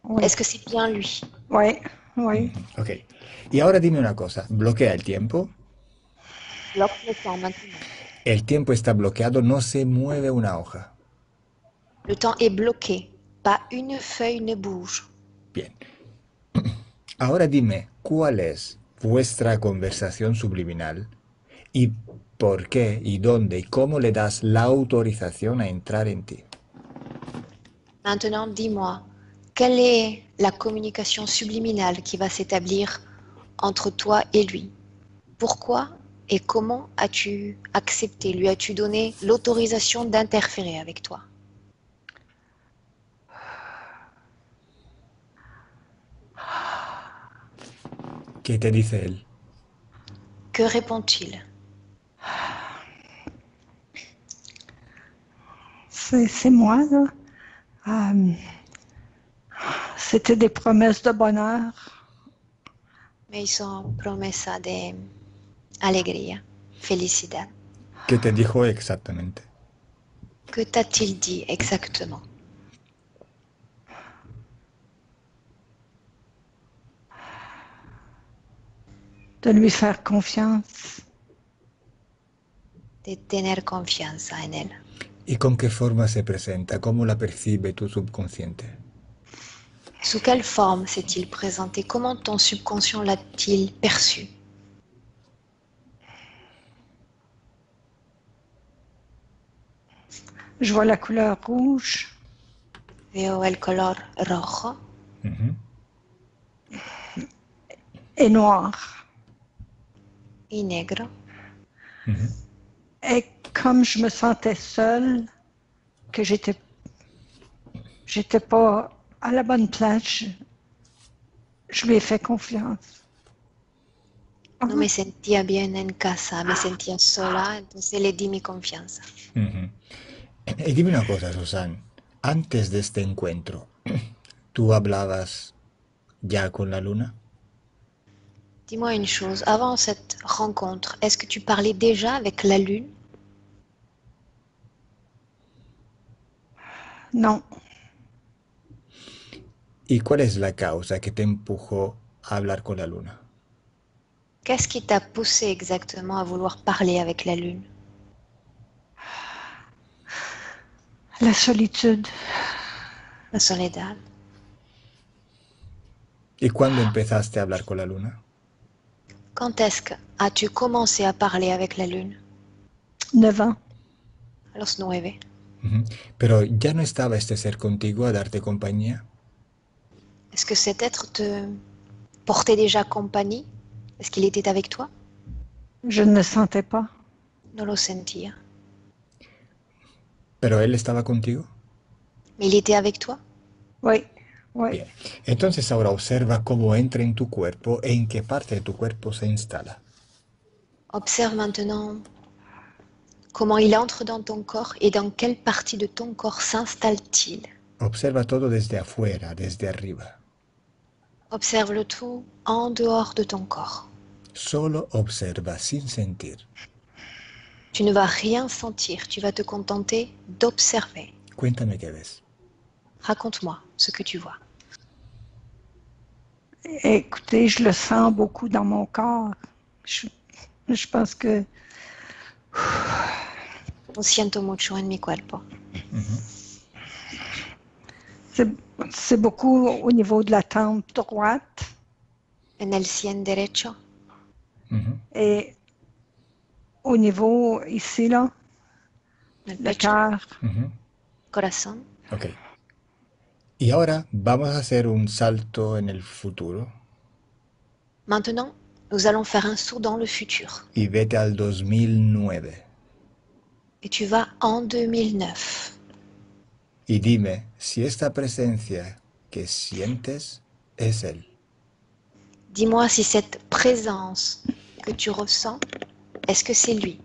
Oui. Est-ce que c'est bien lui? Oui, oui. Ok. Y ahora dime una cosa. ¿Bloquea el tiempo? Bloque le temps maintenant. El tiempo está bloqueado, no se mueve una hoja. Le temps est bloqué. Pas une feuille ne bouge. Bien. Ahora dime, ¿cuál es vuestra conversación subliminal? ¿Y por qué, y dónde, y cómo le das la autorización a entrar en ti? Maintenant, dis-moi, quelle est la communication subliminale qui va s'établir entre toi et lui? Pourquoi et comment as-tu accepté, lui as-tu donné l'autorisation d'interférer avec toi? ¿Qué te dice él? Que répond-il? C'est moi, là. C'était des promesses de bonheur. Me hizo promesa de alegría, felicidad. ¿Qué te dijo exactamente? Que t'a-t-il dit exactement? de lui faire confiance. de tener confianza en él. ¿Y con qué forma se presenta? ¿Cómo la percibe tu subconsciente? Sous quelle forme s'est-il présenté? Comment ton subconscient l'a-t-il perçu? Je vois la couleur rouge Veo el color rojo Ujú. et noir. y negro. Ujú. Et comme je me sentais seule, que j'étais pas à la bonne place, je lui ai fait confiance. No me sentía bien en casa, me sentía sola, entonces le di mi confianza. Ujú. Y dime una cosa, Susan. Antes de este encuentro, ¿tú hablabas ya con la luna? Dis-moi une chose, avant cette rencontre, est-ce que tu parlais déjà avec la lune? Non, ¿Y cuál es la causa que te empujó a hablar con la luna? Qu'est-ce qui t'a poussé exactement à vouloir parler avec la lune? la solitude. La soledad. ¿Y cuándo empezaste a hablar con la luna? Quand est-ce que as-tu commencé à parler avec la lune? 9 ans. A los 9. Ujú. Pero ya no estaba este ser contigo a darte compañía. Est-ce que cet être te portait déjà compagnie? Est-ce qu'il était avec toi? Je ne le sentais pas. No lo sentía. ¿Pero él estaba contigo? Mais il était avec toi? Oui, oui. Bien. Entonces ahora observa cómo entra en tu cuerpo e en qué parte de tu cuerpo se instala. Observe maintenant comment il entre dans ton corps et dans quelle partie de ton corps s'installe-t-il. Observa todo desde afuera, desde arriba. Observe le tout en dehors de ton corps. Solo observa sin sentir. Tu ne vas rien sentir, tu vas te contenter d'observer. Cuéntame qué ves. Raconte-moi ce que tu vois. Écoutez, je le sens beaucoup dans mon corps. Je pense que Lo siento mucho en mi cuerpo. c'est beaucoup au niveau de la tempe droite En el sien derecho, Ujú. et au niveau ici, là, en el le pecho, cœur. Ujú. corazón. Ok. Y ahora vamos a hacer un salto en el futuro Maintenant, nous allons faire un saut dans le futur. y vete al 2009 Et tu vas en 2009. y dime si esta presencia que sientes es él. Dis-moi si cette présence que tu ressens, est-ce que c'est lui?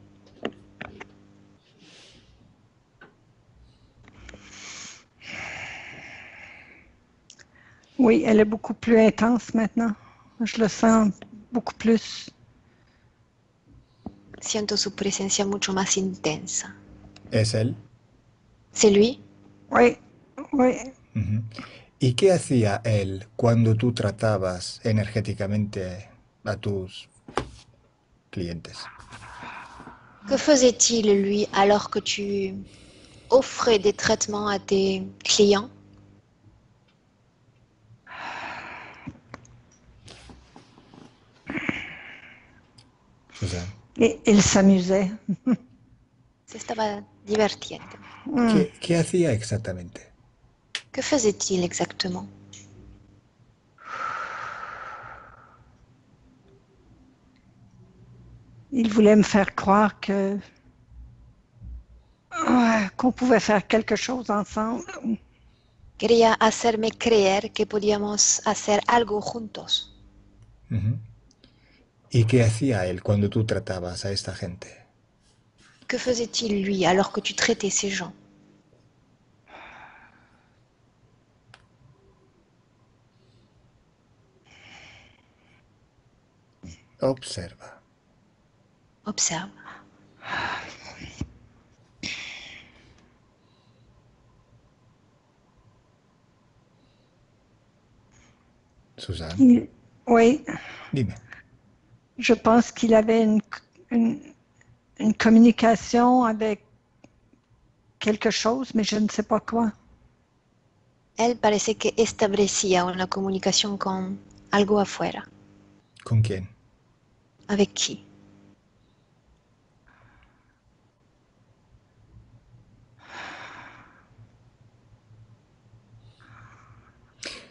Oui, elle est beaucoup plus intense maintenant. Je le sens beaucoup plus. Siento su presencia mucho más intensa. ¿Es él? ¿C'est lui? Oui, oui. Ujú. ¿Y qué hacía él cuando tú tratabas energéticamente a tus clientes? Que faisait-il, lui, alors que tu offrais des traitements à tes clients? Susan, Et il s'amusait. Se estaba divirtiendo. ¿qué hacía exactamente? Que faisait-il exactement? Il voulait me faire croire que qu'on pouvait faire quelque chose ensemble. Quería hacerme creer que podíamos hacer algo juntos. Ujú. ¿Y qué hacía él cuando tú tratabas a esta gente? Que faisait-il, lui, alors que tu traitais ces gens? Observa. Observe. Susan, Oui, dime. Je pense qu'il avait une, une communication avec quelque chose, mais je ne sais pas quoi. Él parece que establecía una comunicación con algo afuera. ¿Con quién? ¿Avec qui?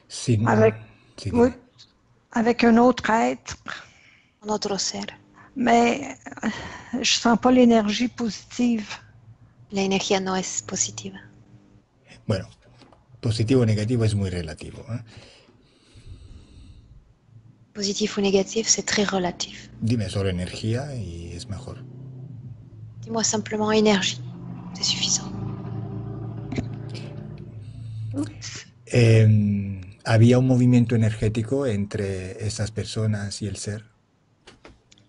Sí, Avec, sí, oui, dime. avec un autre être, Un otro ser. mais je sens pas l'énergie positive. La energía no es positiva. Bueno, positivo o negativo es muy relativo, ¿eh? Positif ou négatif, c'est très relatif. Dime solo energía y es mejor. Dis-moi simplement énergie. C'est suffisant. ¿Había un movimiento energético entre esas personas y el ser?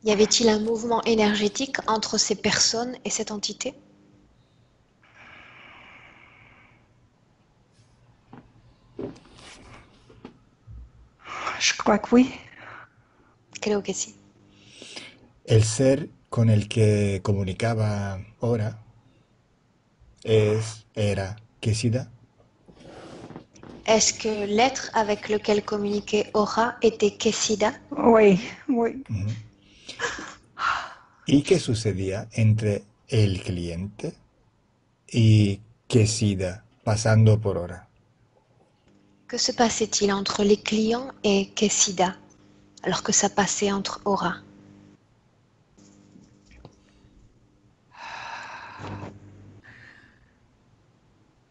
Y avait-il un mouvement énergétique entre ces personnes et cette entité? Je crois que oui. Creo que sí. El ser con el que comunicaba Ora era Kesida. Est-ce que l'être avec lequel communiquait Aura était Kessida? Oui, oui. ¿Y qué sucedía entre el cliente y Kesida pasando por Ora? Que se passait-il entre les clients et Kessida alors que ça passait entre Aura?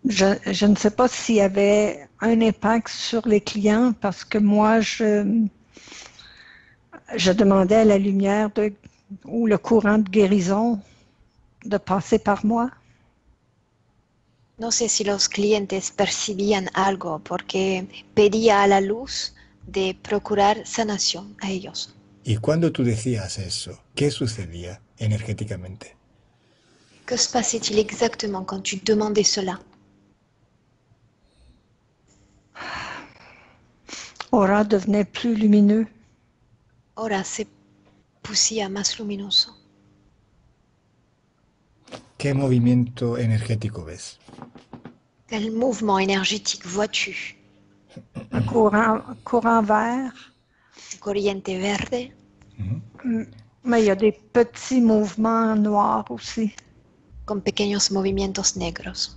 Je ne sais pas s'il y avait un impact sur les clients parce que moi, je demandais à la lumière ou le courant de guérison de passer par moi. No sé si los clientes percibían algo porque pedía a la luz de procurar sanación a ellos. Y cuando tú decías eso, ¿qué sucedía energéticamente? Que se passait-il exactement quand tu demandais cela? Aura devenait plus lumineux. Aura se pusía más luminoso. ¿Qué movimiento energético ves? Quel mouvement énergétique vois-tu? Un courant vert, Corriente verde, mais il y a des petits mouvements noirs aussi. con pequeños movimientos negros.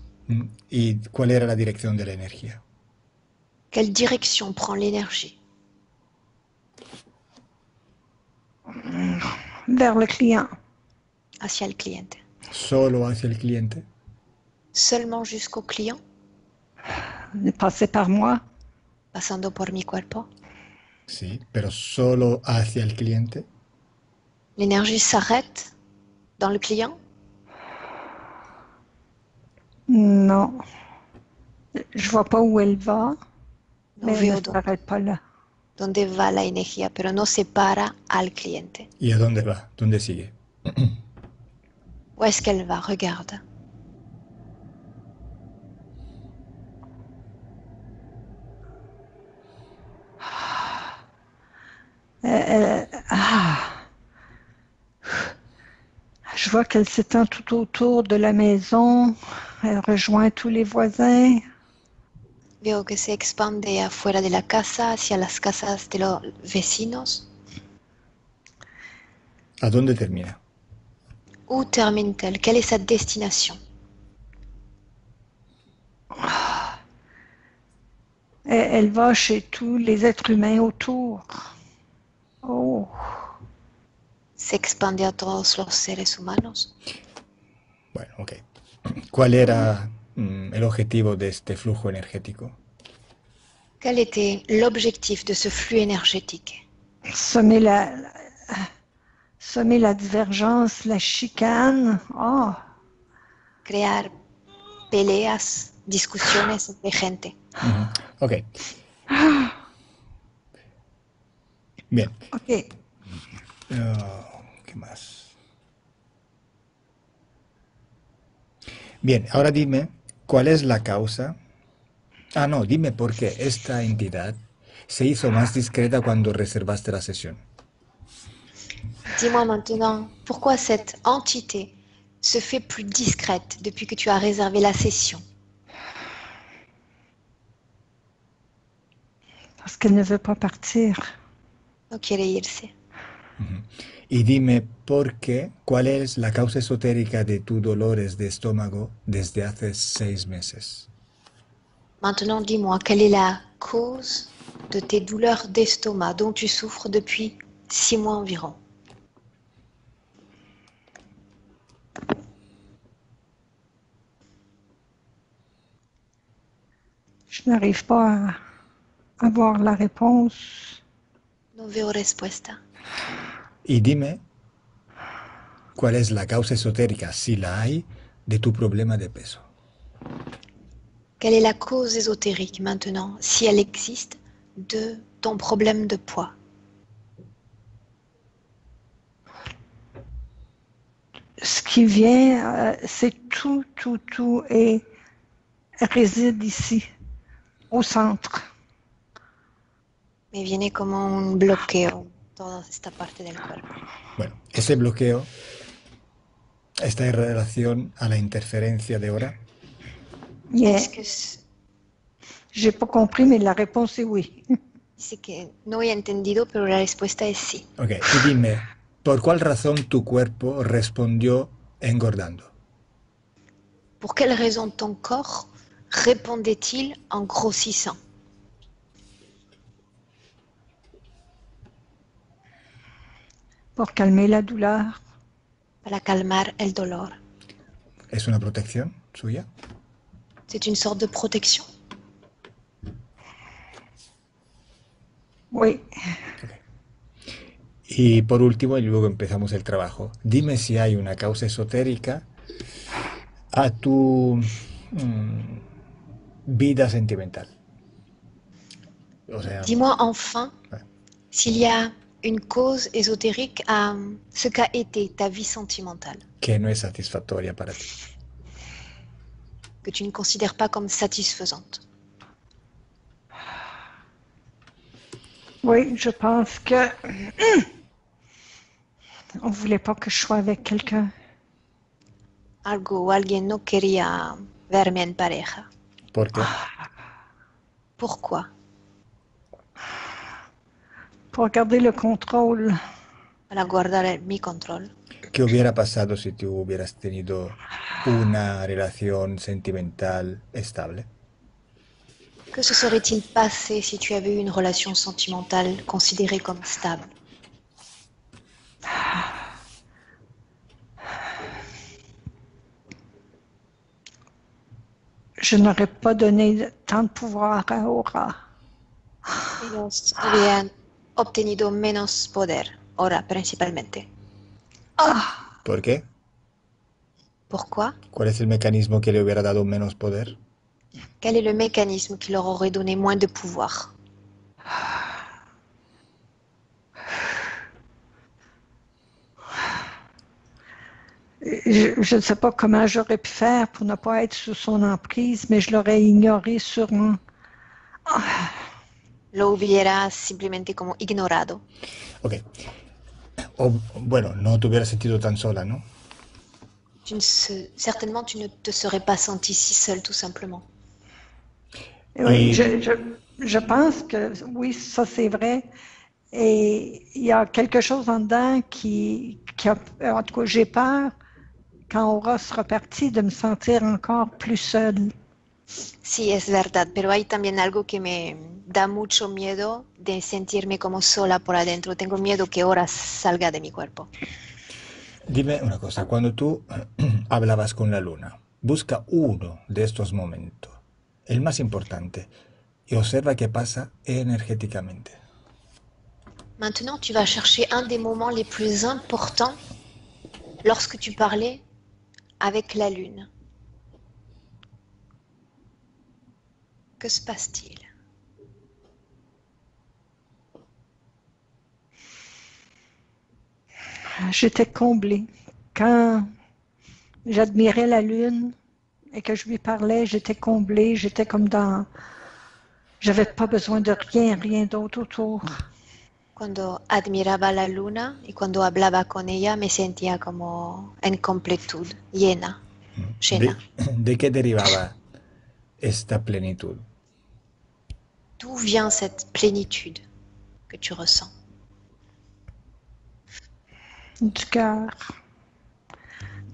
¿Y cuál era la dirección de la energía? Quelle direction prend l'énergie? Vers le client. Hacia el cliente. ¿Solo hacia el cliente? Seulement jusqu'au client, Passer par moi. pasando por mi cuerpo. Sí, pero solo hacia el cliente. L'énergie s'arrête dans le client? Non. Je vois pas où elle va, No mais elle ne veo s'arrête pas là. dónde va la energía, pero no separa al cliente. ¿Y a dónde va? ¿Dónde sigue? Où est-ce qu'elle va? Regarde. Je vois qu'elle s'étend tout autour de la maison. Elle rejoint tous les voisins. Veo que se expande afuera de la casa, hacia las casas de los vecinos. ¿A dónde termina? Où termine-t-elle? Quelle est sa destination? Elle va chez tous les êtres humains autour. Oh, Se expande a todos los seres humanos. Bueno, ok. ¿Cuál era el objetivo de este flujo energético? Quel était l'objectif de ce flux énergétique? semer la divergence, la chicane. Oh, Crear peleas, discusiones entre gente. Ok. Bien. ok. ¿Qué más? Bien, ahora dime, ¿cuál es la causa? Ah, no, dime por qué esta entidad se hizo más discreta cuando reservaste la sesión. Dis-moi maintenant, pourquoi cette entité se fait plus discrète depuis que tu as réservé la session? Parce qu'elle ne veut pas partir. No quiere irse. Y dime por qué, ¿cuál es la causa esotérica de tus dolores de estómago desde hace 6 meses? Maintenant, dis-moi, quelle est la cause de tes douleurs d'estomac dont tu souffres depuis 6 mois environ? Je n'arrive pas à avoir la réponse. No veo respuesta. Y dime, ¿cuál es la causa esotérica, si la hay, de tu problema de peso? Quelle est la cause ésotérique maintenant, si elle existe, de ton problème de poids? Ce qui vient, c'est tout et réside ici, au centre. Me viene como un bloqueo toda esta parte del cuerpo. Bueno, ese bloqueo está en relación a la interferencia de hora. Yeah. Est-ce que J'ai pas compris, mais la réponse est oui. dice que no he entendido, pero la respuesta es sí. Ok, y dime, ¿por cuál razón tu cuerpo respondió engordando? Pour quelle raison ton corps répondait-il en grossissant? Pour calmer la douleur. Para calmar el dolor. ¿Es una protección suya? C'est une sorte de protection. Oui. Y por último, y luego empezamos el trabajo, dime si hay una causa esotérica a tu vida sentimental. O sea, Dis-moi enfin ouais. s'il y a une cause ésotérique à ce qu'a été ta vie sentimentale, Que no es satisfactoria para ti. que tu ne considères pas comme satisfaisante. Oui, je pense que on voulait pas que je sois avec quelqu'un. Algo o alguien no quería verme en pareja. ¿Por qué? Pourquoi? Pour garder le contrôle. Para guardar mi control. ¿Qué hubiera pasado si tú hubieras tenido una relación sentimental estable? Que se serait-il passé si tu avais eu une relation sentimentale considérée comme stable? Je n'aurais pas donné tant de pouvoir à Aura. Ellos habían obtenido menos poder, ahora principalmente. ¿Por qué? Pourquoi? ¿Cuál es el mecanismo que le hubiera dado menos poder? Quel est le mécanisme qui leur aurait donné moins de pouvoir? Je ne sais pas comment j'aurais pu faire pour ne pas être sous son emprise, mais je l'aurais ignoré sûrement. Lo hubiera simplemente como ignorado. Ok. O, bueno, no te hubieras sentido tan sola, ¿no? Certainement, tu ne te serais pas senti si seule, tout simplement. Oui, Et- je pense que oui, ça c'est vrai. Et il y a quelque chose en dedans qui a, en tout cas, j'ai peur quand Aura sera partie de me sentir encore plus seule. Sí, es verdad, pero hay también algo que me da mucho miedo de sentirme como sola por adentro. Tengo miedo que ahora salga de mi cuerpo. Dime una cosa, cuando tú hablabas con la luna, busca uno de estos momentos, el más importante, y observa qué pasa energéticamente. Maintenant, tu vas chercher un des moments les plus importants lorsque tu parlais avec la lune. Que se passe-t-il? J'étais comblée. Quand j'admirais la lune et que je lui parlais, j'étais comblée, j'étais comme dans... J'avais pas besoin de rien d'autre autour. Cuando admiraba la luna y cuando hablaba con ella me sentía como en completud, llena, ¿De, llena. de qué derivaba esta plenitud? D'où vient cette plénitude que tu ressens? Du cœur.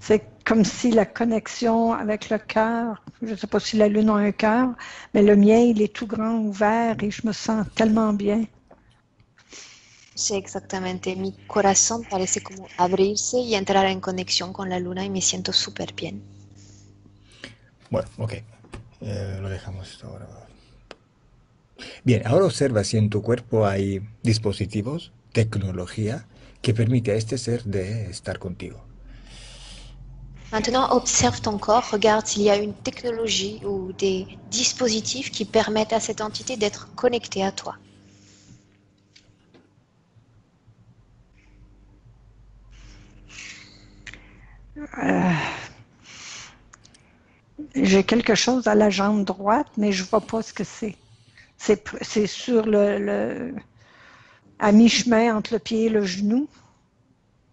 C'est comme si la connexion avec le cœur, je ne sais pas si la lune a un cœur, mais le mien, il est tout grand, ouvert et je me sens tellement bien. Sí, exactamente. Mi corazón parece como abrirse y entrar en conexión con la luna y me siento súper bien. Bueno, ok. Lo dejamos esto ahora. Bien, ahora observa si en tu cuerpo hay dispositivos, tecnología, que permite a este ser de estar contigo. Maintenant, observe ton corps, regarde s'il y a une technologie ou des dispositifs qui permettent à cette entité d'être connectée à toi. J'ai quelque chose à la jambe droite, mais je ne vois pas ce que c'est. C'est sur à mi-chemin entre le pied et le genou.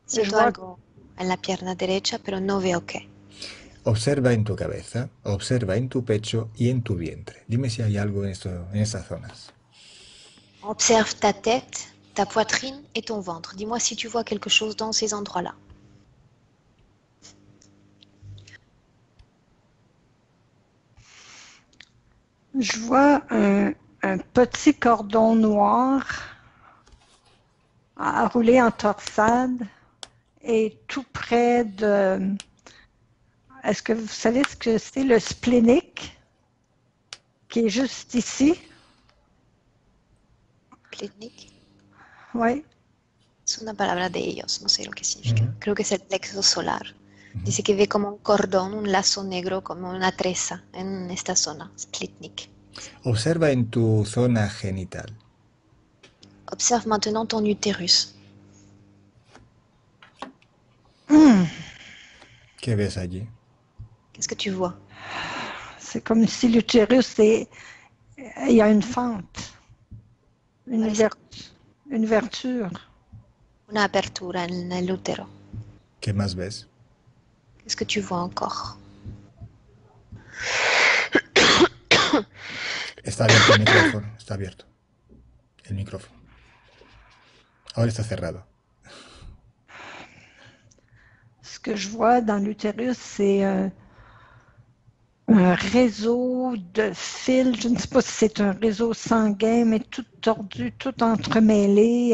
Je Siento vois, algo en la pierna derecha, pero no veo qué. Observa en tu cabeza, observa en tu pecho y en tu vientre. Dime si hay algo en estas zonas. Observe ta tête, ta poitrine et ton ventre. Dis-moi si tu vois quelque chose dans ces endroits-là. je vois un petit cordon noir à rouler en torsade et tout près de... Est-ce que vous savez ce que c'est le splénique qui est juste ici? Clinique. Oui. Es una palabra de ellos, no sé lo que significa. Creo que es el plexo solar. Dice que ve como un cordón, un lazo negro, como una treza en esta zona, Splitnik. Observa en tu zona genital. Observe maintenant ton utérus. ¿Qué ves allí? Qu'est-ce que tu vois? C'est comme si l'utérus, il y a une fente, une ouverture. Una apertura en el útero. ¿Qué más ves? Qu'est-ce que tu vois encore? Está abierto el micrófono, está abierto. El micrófono. Ahora está cerrado. Ce que je vois dans l'utérus, c'est un réseau de fils. Je ne sais pas si c'est un réseau sanguin, mais tout tordu, tout entremêlé.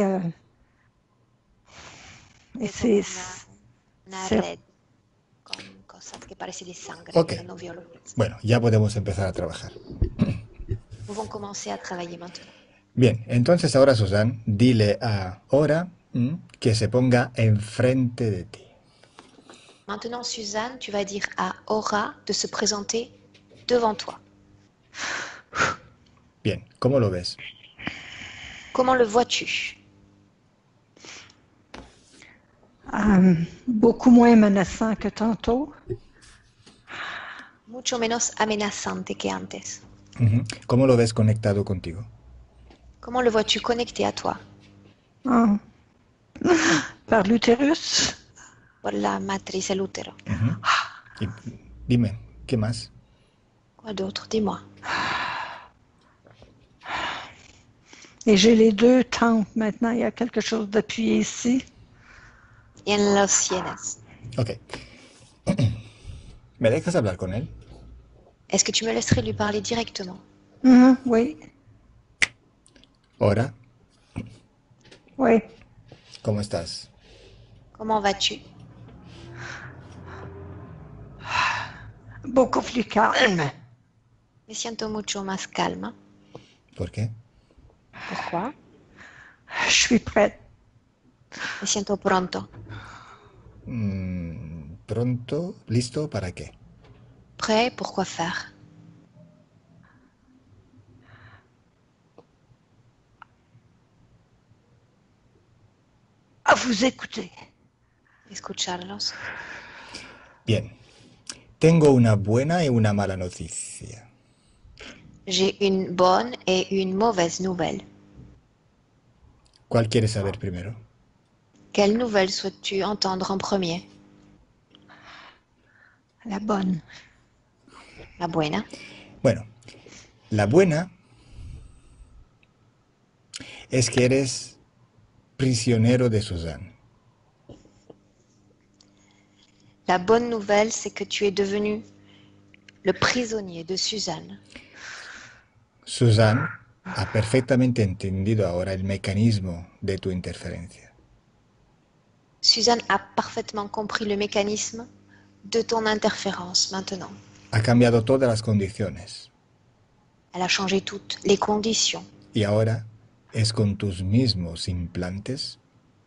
Et c'est... Una red con cosas que parece de sangre, Ok. pero no veo lo que es. Bueno, ya podemos empezar a trabajar. Pouvons commencer à travailler maintenant. Bien, entonces ahora Susan, dile a Ora que se ponga enfrente de ti. Maintenant, Suzanne, tu vas dire à Aura de se présenter devant toi. Bien, ¿cómo lo ves? Comment le vois-tu? Beaucoup moins menaçant que tantôt. Mucho menos amenazante que antes. ¿Cómo lo ves conectado contigo? Comment le vois-tu connecté à toi? Ah. Par l'utérus. Por la matrice, el útero. Y dime, ¿qué más? Quoi d'autre? Dis-moi. Et j'ai les deux tempes maintenant. Il y a quelque chose d'appuyé ici. Y en los sienes. Ok. ¿Me dejas hablar con él? Est-ce que tu me laisserais lui parler directement? Oui, Ora, oui. ¿cómo estás? Comment vas-tu? Beaucoup plus calme. Me siento mucho más calma. ¿Por qué? Pourquoi? Je suis prête. Me siento pronto. ¿Pronto? ¿Listo? ¿Para qué? Prêt? Pourquoi faire? À vous écouter. Escucharlos. Bien. Tengo una buena y una mala noticia. J'ai une bonne et une mauvaise nouvelle. ¿Cuál quieres saber primero? Quelle nouvelle souhaites-tu entendre en premier? La bonne. La buena. Bueno, la buena es que eres prisionero de Suzanne. La bonne nouvelle, c'est que tu es devenu le prisonnier de Suzanne. Suzanne ha perfectamente entendido ahora el mecanismo de tu interferencia. Suzanne a parfaitement compris le mécanisme de ton interférence maintenant. Ha cambiado todas las condiciones Elle a changé toutes les conditions. y ahora es con tus mismos implantes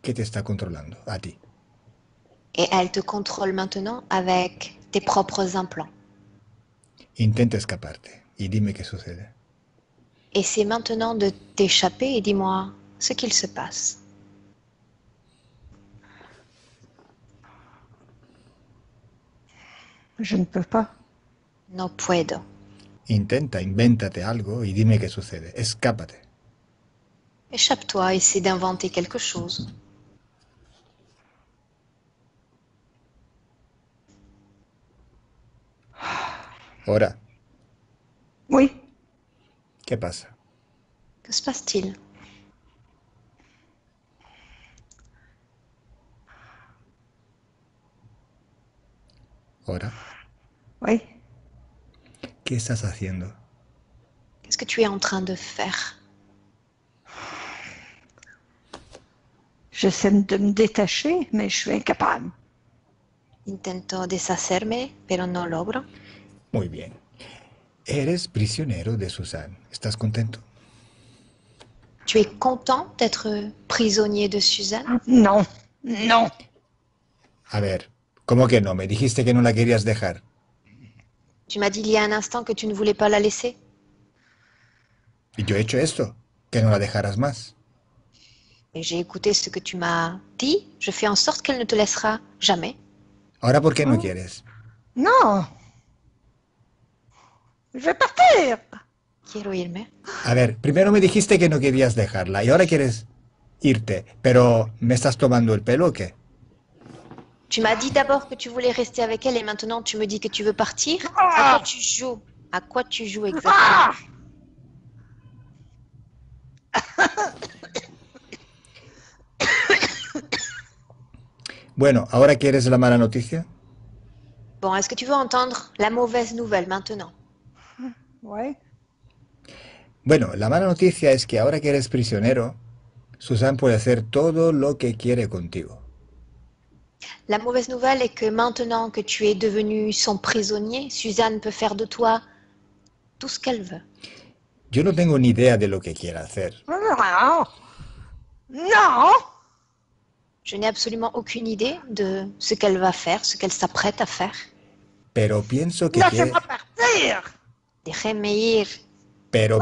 que te está controlando a ti. Et elle te contrôle maintenant avec tes propres implants. Intenta escaparte y dime qué sucede. Et c'est maintenant de t'échapper et dis-moi ce qu'il se passe. Je ne peux pas. No puedo. Intenta, invéntate algo y dime qué sucede. Escápate. Échappe-toi, essaie d'inventer quelque chose. Ahora, Oui. ¿qué pasa? Que se passe-t-il? Ahora, Oui. ¿qué estás haciendo? Qu'est-ce que tu es en train de faire? J'essaie de me détacher, mais je suis incapable. Intento deshacerme, pero no logro. Muy bien. Eres prisionero de Suzanne. ¿Estás contento? Tu es content d'être prisonnier de Suzanne? Non. Non. A ver, ¿cómo que no? Me dijiste que no la querías dejar. Tu m'as dit il y a un instant que tu ne voulais pas la laisser. Y yo he hecho esto, que no la dejaras más. Et j'ai écouté ce que tu m'as dit. Je fais en sorte qu'elle ne te laissera jamais. Ahora, ¿por qué no quieres? Non. Je vais partir. Quiero irme. A ver, primero me dijiste que no querías dejarla y ahora quieres irte, pero ¿me estás tomando el pelo o qué? Tu m'as dit d'abord que tu voulais rester avec elle et maintenant tu me dis que tu veux partir. À quoi tu joues? À quoi tu joues exactement? Ah! Bueno, ¿ahora quieres la mala noticia? Bon, est-ce que tu veux entendre la mauvaise nouvelle maintenant? Oui. Bueno, la mala noticia es que ahora que eres prisionero, Susan puede hacer todo lo que quiere contigo. La mauvaise nouvelle est que maintenant que tu es devenu son prisonnier, Suzanne peut faire de toi tout ce qu'elle veut. Yo no tengo ni idea de lo que quiere hacer, Non. Non. Je n'ai absolument aucune idée de ce qu'elle va faire, ce qu'elle s'apprête à faire. pero pienso que quiere, Laissez-moi partir. Déjame ir. pero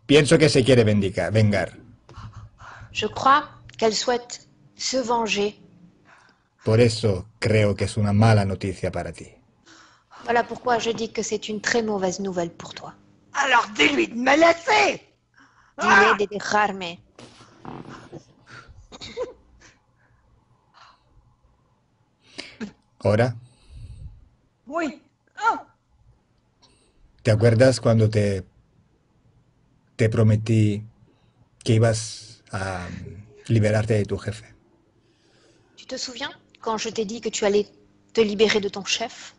pienso que se quiere vengar. Je crois qu'elle souhaite se venger. Por eso creo que es una mala noticia para ti. Voilà pourquoi je dis que c'est une très mauvaise nouvelle pour toi. Alors dis-lui de me laisser. Dile de dejarme. Ahora, Oui. Ah. ¿te acuerdas cuando te prometí que ibas a liberarte de tu jefe? Tu te souviens quand je t'ai dit que tu allais te libérer de ton chef?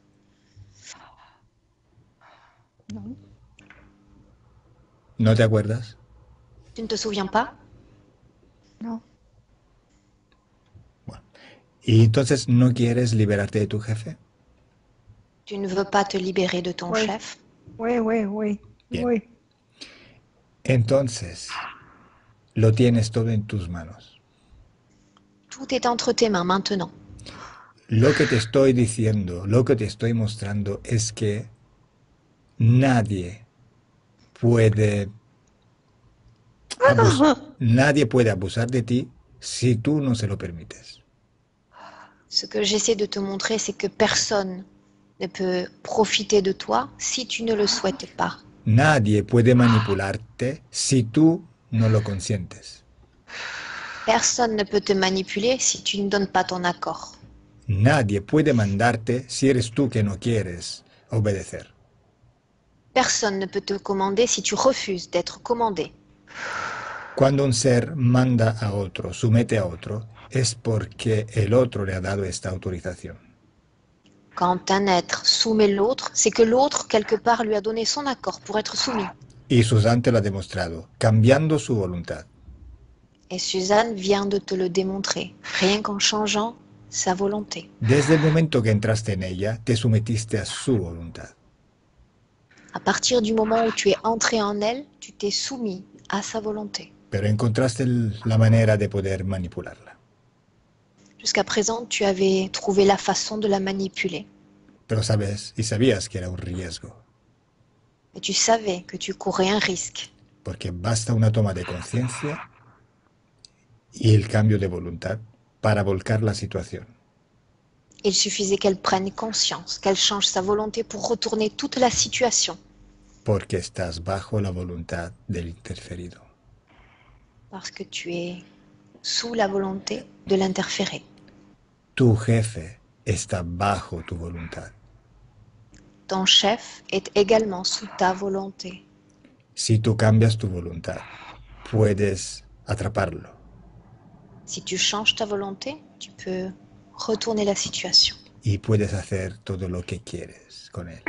Non. ¿No te acuerdas? Tu ne te souviens pas? Non. Bueno. ¿Y entonces no quieres liberarte de tu jefe? Tu ne veux pas te libérer de ton Oui. chef? Oui, oui, oui. Bien. Oui. Entonces, lo tienes todo en tus manos. Tout est entre tes mains maintenant. Lo que te estoy diciendo, lo que te estoy mostrando es que nadie puede nadie puede abusar de ti si tú no se lo permites. Ce que j'essaie de te montrer, c'est que personne ne peut profiter de toi si tu ne le souhaites pas. Nadie puede manipularte si tú no lo consientes. Personne ne peut te manipuler si tu ne donnes pas ton accord. Nadie puede mandarte si eres tú que no quieres obedecer. Personne ne peut te commander si tu refuses d'être commandé. Cuando un ser manda a otro, somete a otro, es porque el otro le ha dado esta autorización. Quand un être soumet l'autre, c'est que l'autre, quelque part, lui a donné son accord pour être soumis. Y Suzanne te lo ha demostrado, cambiando su voluntad. Et Suzanne vient de te le démontrer, rien qu'en changeant sa volonté. Desde el momento que entraste en ella, te sometiste a su voluntad. À partir du moment où tu es entré en elle, tu t'es soumis à sa volonté. Pero encontraste la manera de poder manipularla. Jusqu'à présent, tu avais trouvé la façon de la manipuler. Pero sabes y sabías que era un riesgo, Et tu savais que tu courais un risque. porque basta una toma de conciencia y el cambio de voluntad para volcar la situación. Il suffisait qu'elle prenne conscience, qu'elle change sa volonté pour retourner toute la situation. Porque estás bajo la voluntad del interferido. Parce que tu es sous la volonté de l'interféré. Tu jefe está bajo tu voluntad. Ton chef est également sous ta volonté. Si tú cambias tu voluntad, puedes atraparlo. Si tu changes ta volonté, tu peux retourner la situation. Y puedes hacer todo lo que quieres con él.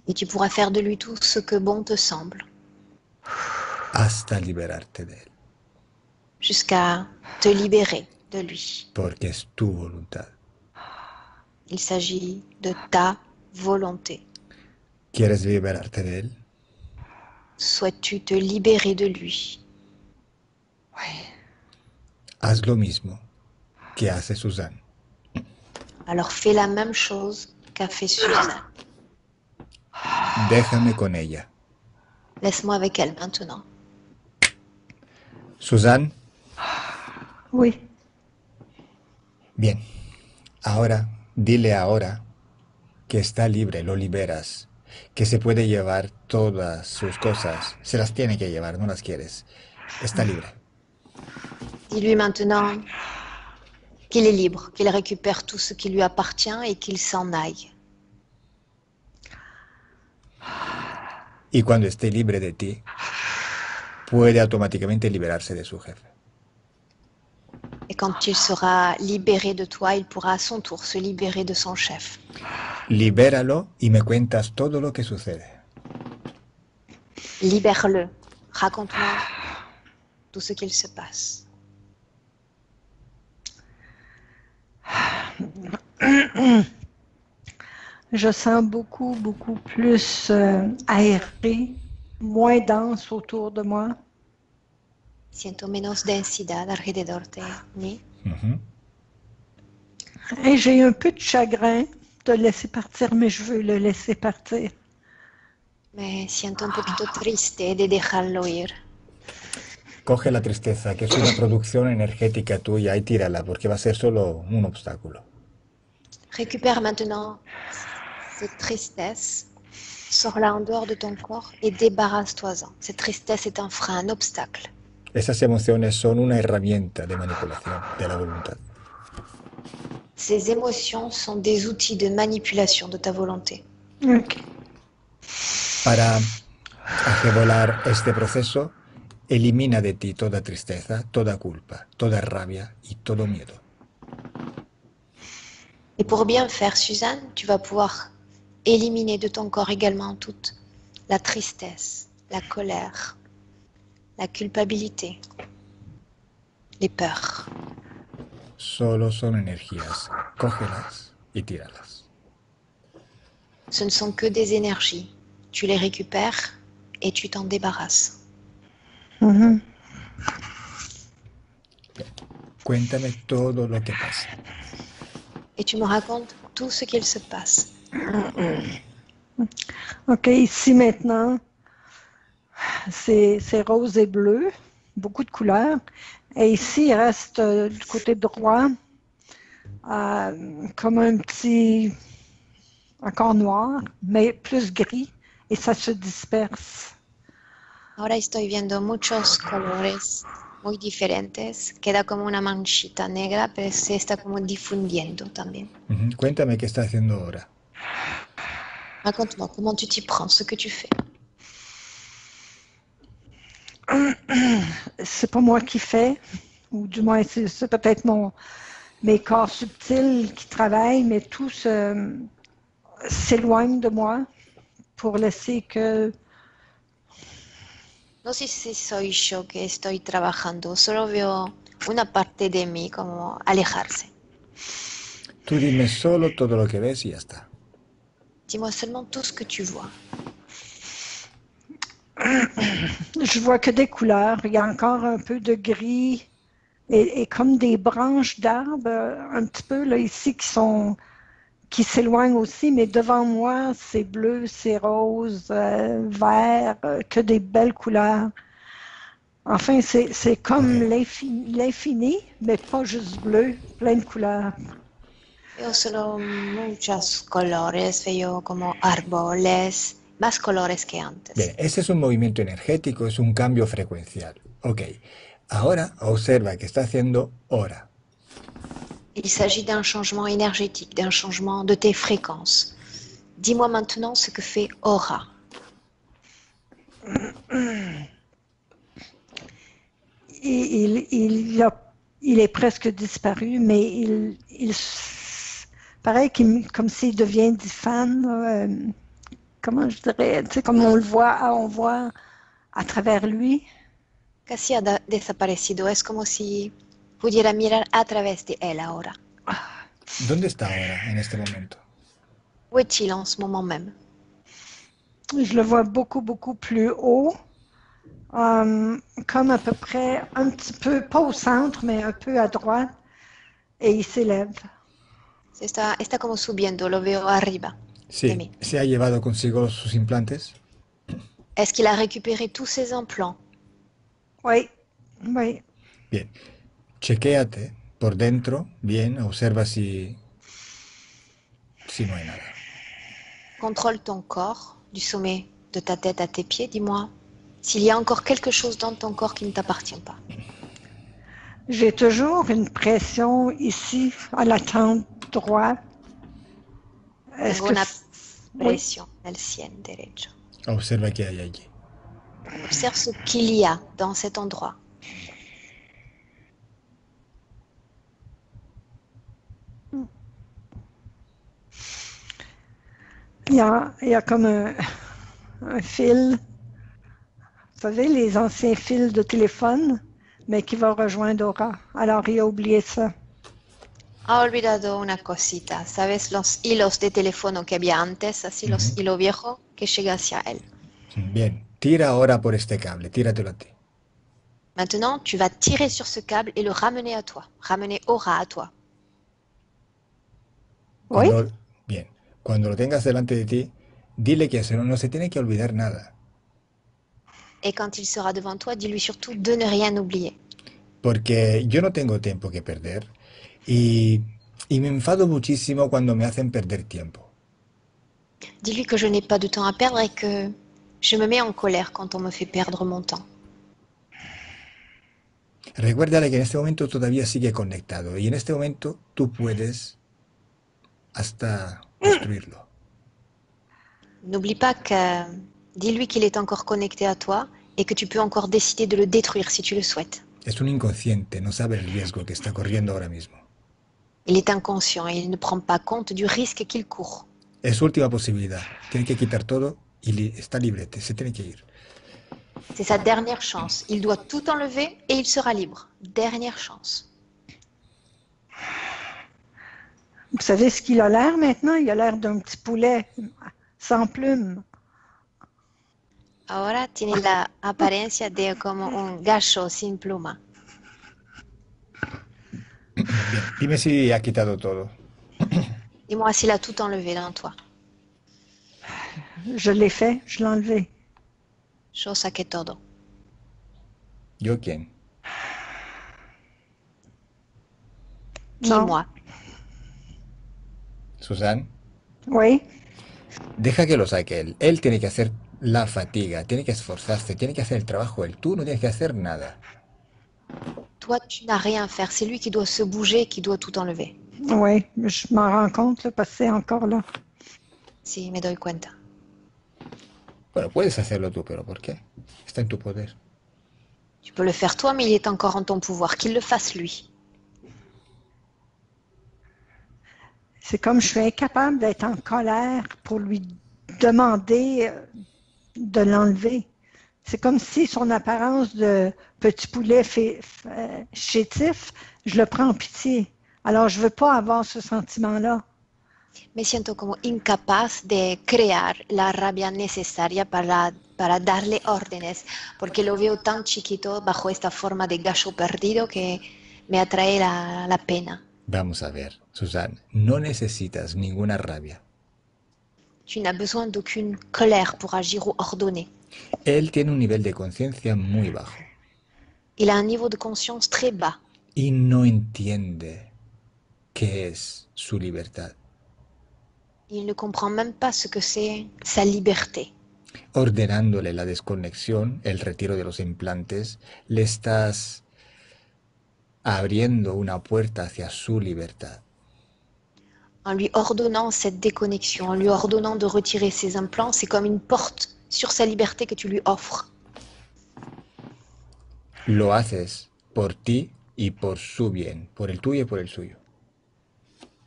Et tu pourras faire de lui tout ce que bon te semble, Hasta liberarte de él. jusqu'à te libérer de lui. Porque es tu voluntad. Il s'agit de ta volonté. ¿Quieres liberarte de él? Souhaites-tu te libérer de lui? Haz lo mismo que hace Suzanne. Alors fais la même chose qu'a fait Suzanne. Déjame con ella. Laisse-moi avec elle maintenant. Suzanne, Oui. bien. Ahora, dile ahora que está libre, lo liberas, que se puede llevar todas sus cosas. Se las tiene que llevar, no las quieres. Está libre. Dis-lui maintenant qu'il est libre, qu'il récupère tout ce qui lui appartient et qu'il s'en aille. Y cuando esté libre de ti, puede automáticamente liberarse de su jefe. Et quand il sera libéré de toi, il pourra à son tour se libérer de son chef. Libéralo y me cuentas todo lo que sucede. Libère-le. Raconte-moi tout ce qu'il se passe. Je sens beaucoup, beaucoup plus aéré, moins dense autour de moi. Siento menos densidad alrededor de mí. Ujú. Et j'ai un peu de chagrin de laisser partir, mais je veux le laisser partir. Me siento un poquito triste de dejarlo ir. Coge la tristeza, que es una producción energética tuya, y tírala, porque va a ser solo un obstáculo. Récupère maintenant cette tristesse, sors-la en dehors de ton corps et débarrasse-toi-en. Cette tristesse est un frein, un obstacle. Esas emociones son una herramienta de manipulación de la voluntad. Ces émotions sont des outils de manipulation de ta volonté. OK. Para ajevolar este proceso, elimina de ti toda tristeza, toda culpa, toda rabia y todo miedo. Et pour bien faire, Suzanne, tu vas pouvoir éliminer de ton corps également toute la tristesse, la colère, la culpabilité, les peurs. Solo son energías. Cógelas y tíralas. Ce ne sont que des énergies. Tu les récupères et tu t'en débarrasses. Mhm. Cuéntame todo lo que pasa. Et tu me racontes tout ce qu'il se passe. OK, ici maintenant, c'est rose et bleu, beaucoup de couleurs. Et ici, il reste du côté droit comme un petit, encore noir, mais plus gris, et ça se disperse. Ahora estoy viendo muchos colores muy diferentes. Queda como una manchita negra, pero se está como difundiendo también. Cuéntame qué está haciendo ahora. Raconte-moi comment tu t'y prends, ce que tu fais. C'est pas moi qui fais, ou du moins c'est peut-être mes corps subtils qui travaillent, mais tout s'éloigne de moi pour laisser que... No sé si soy yo que estoy trabajando, solo veo una parte de mí como alejarse. Tú dime solo todo lo que ves y ya está. Dis-moi seulement tout ce que tu vois. Je vois que des couleurs. Il y a encore un peu de gris et comme des branches d'arbres un petit peu là ici qui s'éloignent aussi, mais devant moi, c'est bleu, c'est rose, vert, que des belles couleurs. Enfin, c'est comme l'infini, mais pas juste bleu, plein de couleurs. Veo solo muchos colores, veo como árboles, más colores que antes. Bien, ese es un movimiento energético, es un cambio frecuencial. Ok, ahora observa que está haciendo hora. Il s'agit d'un changement énergétique, d'un changement de tes fréquences. Dis-moi maintenant ce que fait aura. Il est presque disparu, mais pareil comme s'il devient diphane, comment je dirais, tu sais, comme on voit à travers lui. Casi ha desaparecido, es como si pudiera mirar a través de él ahora. ¿Dónde está ahora, en este momento? Où est-il en ce moment même? Je le vois beaucoup plus haut, comme à peu près un petit peu, pas au centre, mais un peu à droite, et il s'élève. Está como subiendo, lo veo arriba de mí. Sí, ¿se ha llevado consigo sus implantes? Est-ce qu'il a récupéré tous ses implants? Oui. Bien, chequéate por dentro, bien, observa si no hay nada. Contrôle ton corps, du sommet de ta tête à tes pieds, dis-moi s'il y a encore quelque chose dans ton corps qui ne t'appartient pas. J'ai toujours une pression ici, à la tempe droite. Tengo una presión en el sien derecho. Observa qué hay allí. Observe ce qu'il y a dans cet endroit. Il y a comme un fil, vous savez, les anciens fils de téléphone, mais qui va rejoindre Aura. Alors, il a oublié ça. Ha olvidado una cosita, ¿sabes? Los hilos de teléfono que había antes, así los hilos viejos que llega hacia él. Bien, tira ahora por este cable, tíratelo a ti. Maintenant, tu vas tirer sur ce câble et le ramener à toi. Ramener Aura à toi. Oui? Bien, cuando lo tengas delante de ti, dile que no se tiene que olvidar nada. Et quand il sera devant toi, dis-lui surtout de ne rien oublier. Porque yo no tengo tiempo que perder y me enfado muchísimo cuando me hacen perder tiempo. Dis-lui que je n'ai pas de temps à perdre et que je me mets en colère quand on me fait perdre mon temps. Recuérdale que en este momento todavía sigue conectado y en este momento tú puedes hasta destruirlo. N'oublie pas que dis-lui qu'il est encore connecté à toi et que tu peux encore décider de le détruire si tu le souhaites. Es un inconsciente, no sabe el riesgo que está corriendo ahora mismo. Il est inconscient et il ne prend pas compte du risque qu'il court. Es su última posibilidad. Tiene que quitar todo y está libre, se tiene que ir. C'est sa dernière chance. Il doit tout enlever et il sera libre. Dernière chance. Vous savez ce qu'il a l'air maintenant? Il a l'air d'un petit poulet sans plumes. Ahora tiene la apariencia de como un gallo sin pluma. Bien, dime si ha quitado todo. Dis-moi s'il a tout enlevé dans toi. Je l'ai fait, je l'ai enlevé. Yo saqué todo. ¿Yo quién? Qui, Non. moi? Susan, Oui. deja que lo saque él. Él tiene que hacer la fatiga, tiene que esforzarse, tiene que hacer el trabajo él. Tú no tienes que hacer nada. Toi, tu n'as rien à faire. C'est lui qui doit se bouger, qui doit tout enlever. Oui, je m'en rends compte là, parce que c'est encore là. Si, me doy cuenta. Bueno, puedes hacerlo tú, pero ¿por qué? Está en tu poder. Tu peux le faire toi, mais il est encore en ton pouvoir. Qu'il le fasse lui. C'est comme je suis incapable d'être en colère pour lui demander de l'enlever. C'est comme si son apparence de petit poulet chétif, je le prends en pitié. Alors, je ne veux pas avoir ce sentiment-là. Me siento como incapaz de crear la rabia necesaria para darle órdenes, porque lo veo tan chiquito bajo esta forma de gallo perdido que me atrae la pena. Vamos a ver, Susan, no necesitas ninguna rabia. Tu n'as besoin d'aucune colère pour agir ou ordonner. Él tiene un nivel de conciencia muy bajo Il a un niveau de conscience très bas y no entiende qué es su libertad. Il ne comprend même pas ce que c'est sa liberté. Ordenándole la desconexión, el retiro de los implantes, le estás abriendo una puerta hacia su libertad. En lui ordonnant cette déconnexion, en lui ordonnant de retirer ses implants, c'est comme une porte sur sa liberté que tu lui offres. Lo haces por ti y por su bien, por el tuyo y por el suyo.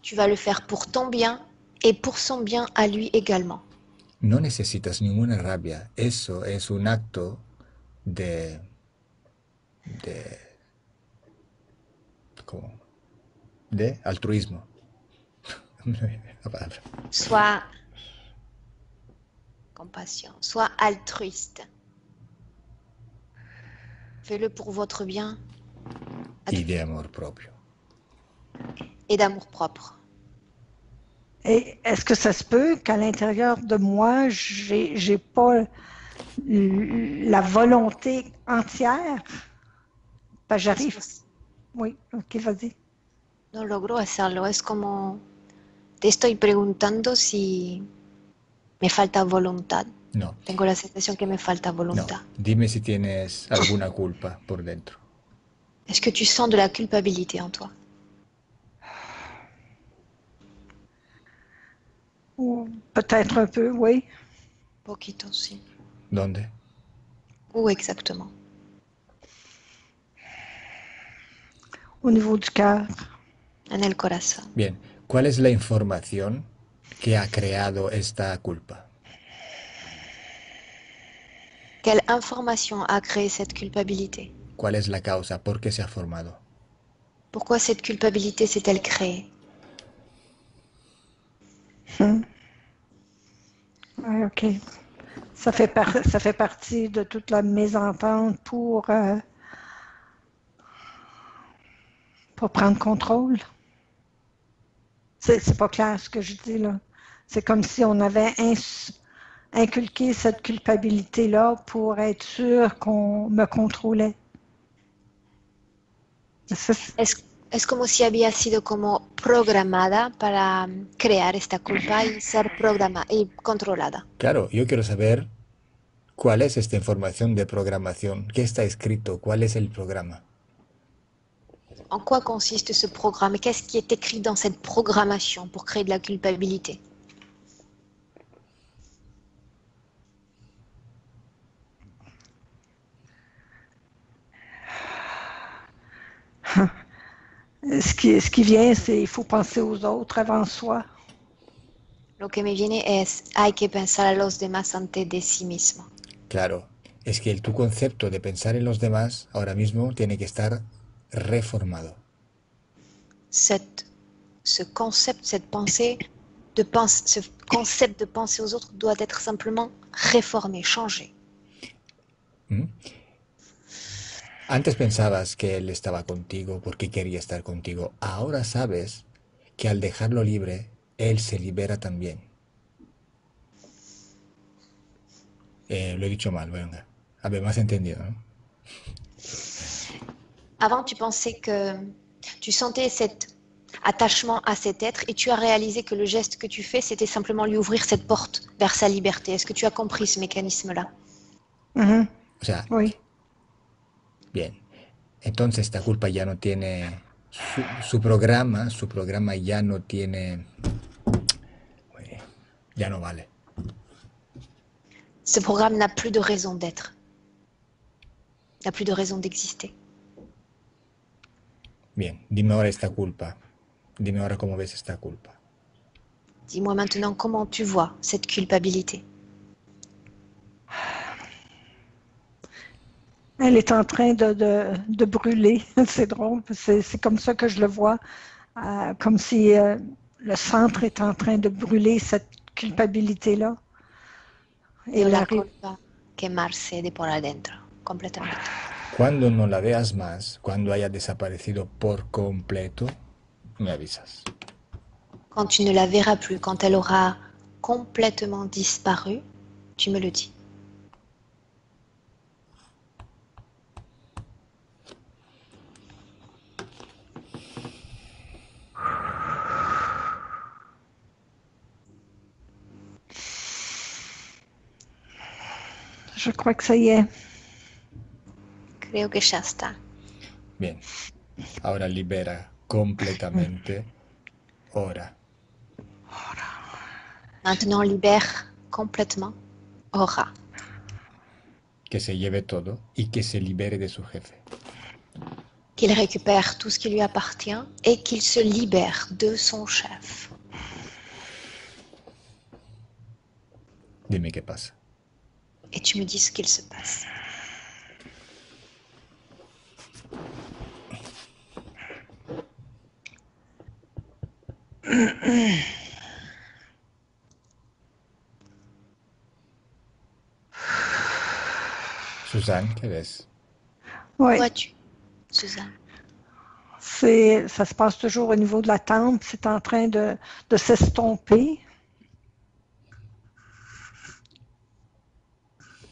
Tu vas le faire pour ton bien et pour son bien à lui également. No necesitas ninguna rabia. Eso es un acto de ¿cómo? De altruismo. La palabra. Sois compassion, sois altruiste. Fais-le pour votre bien Y de amor propio. et d'amour propre. Et est-ce que ça se peut qu'à l'intérieur de moi, j'ai pas la volonté entière? Ben, j'arrive. Oui, ok, vas-y. No logro hacerlo. Es como te estoy preguntando si me falta voluntad. No, Tengo la sensación que me falta no. voluntad. Dime si tienes alguna culpa por dentro. Est-ce que tu sens de la culpabilité en toi? Ou peut-être un peu, oui. Poquito, sí. ¿Dónde? Où exactement? Au niveau du cœur. En el corazón. Bien, ¿cuál es la información que ha creado esta culpa? Quelle information a créé cette culpabilité? ¿Cuál es la causa? ¿Por qué se ha formado? Pourquoi cette culpabilité s'est-elle créée? Ouais, ok. Ça fait partie de toute la mésentente pour prendre contrôle. C'est pas clair ce que je dis là. C'est comme si on avait inculqué cette culpabilité-là pour être sûr qu'on me contrôlait. Es como si había sido como programada para crear esta culpa y ser programada y controlada. Claro, yo quiero saber cuál es esta información de programación. ¿Qué está escrito? ¿Cuál es el programa? En quoi consiste ce programme? Qu'est-ce qui est écrit dans cette programmation pour créer de la culpabilité? Ce qui vient, c'est il faut penser aux autres avant soi. Lo que me viene es, hay que pensar a los demás antes de sí mismo. Claro, es que tu concepto de pensar en los demás ahora mismo tiene que estar reformado. Ce concept, cette pensée, ce concept de penser aux autres doit être simplement réformé, changé. ¿Mm? Antes pensabas que él estaba contigo porque quería estar contigo. Ahora sabes que al dejarlo libre, él se libera también. Lo he dicho mal, venga. A ver, me has entendido, ¿no? Avant, tu pensais que tu sentais cet attachement à cet être et tu as réalisé que le geste que tu fais, c'était simplement lui ouvrir cette porte vers sa liberté. Est-ce que tu as compris ce mécanisme-là? Mm-hmm. O sea, Oui. bien. Entonces esta culpa ya no tiene su programa ya no tiene, ya no vale. Ce programme n'a plus de raison d'être, n'a plus de raison d'exister. Bien, dime ahora esta culpa. Dime ahora cómo ves esta culpa. Dis-moi maintenant comment tu vois cette culpabilité. Elle est en train de brûler. C'est drôle, c'est comme ça que je le vois, comme si le centre est en train de brûler cette culpabilité-là. Veo la culpa quemarse de por adentro, completamente. Cuando no la veas más, cuando haya desaparecido por completo, me avisas. Quand tu ne la verras plus, quand elle aura complètement disparu, tu me le dis. Je crois que ça y est. Creo que ya está. Bien, ahora libera completamente. Ora. Maintenant, libère complètement Aura. Que se lleve todo y que se libere de su jefe. Qu'il récupère tout ce qui lui appartient et qu'il se libère de son chef. Dime qué pasa. Et tu me dis ce qu'il se passe. Suzanne, ¿qué ves? Oui. Vois-tu, Suzanne? Ça se passe toujours au niveau de la tempe. C'est en train de s'estomper.